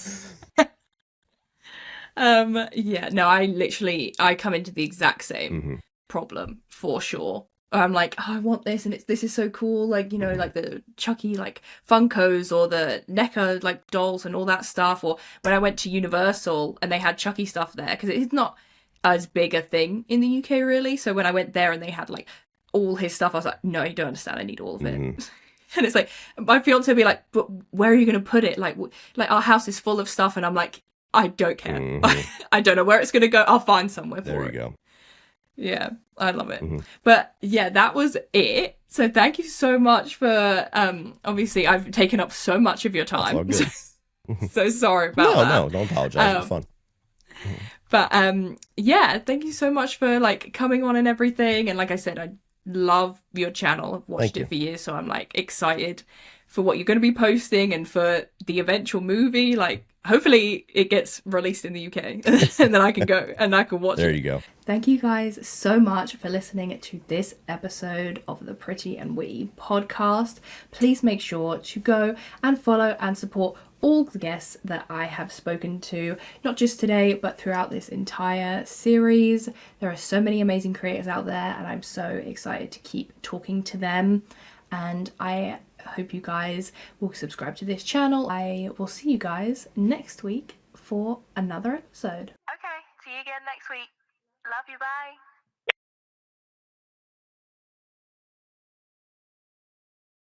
Yeah, no, I come into the exact same problem for sure. I'm like, oh, I want this, and this is so cool, like, you know, like the Chucky like Funkos or the NECA like dolls and all that stuff. Or when I went to Universal and they had Chucky stuff there, because it's not as big a thing in the UK really. So when I went there and they had like all his stuff, I was like, no, you don't understand, I need all of it. And it's like, my fiance would be like, but where are you going to put it? Like our house is full of stuff, and I'm like, I don't care. I don't know where it's going to go. I'll find somewhere for it. There you go. Yeah, I love it. But yeah, that was it. So thank you so much for, obviously I've taken up so much of your time. All good. So sorry about that. No, don't apologize. It's fun. But yeah, thank you so much for like coming on and everything. And like I said, I love your channel. I've watched it for years, so I'm like excited for what you're going to be posting and for the eventual movie. Like, hopefully it gets released in the UK and then I can go and I can watch it. There you go. Thank you guys so much for listening to this episode of the Pretty and Witty podcast. Please make sure to go and follow and support all the guests that I have spoken to, not just today, but throughout this entire series. There are so many amazing creators out there, and I'm so excited to keep talking to them. And I hope you guys will subscribe to this channel. I will see you guys next week for another episode. Okay, see you again next week. Love you, bye.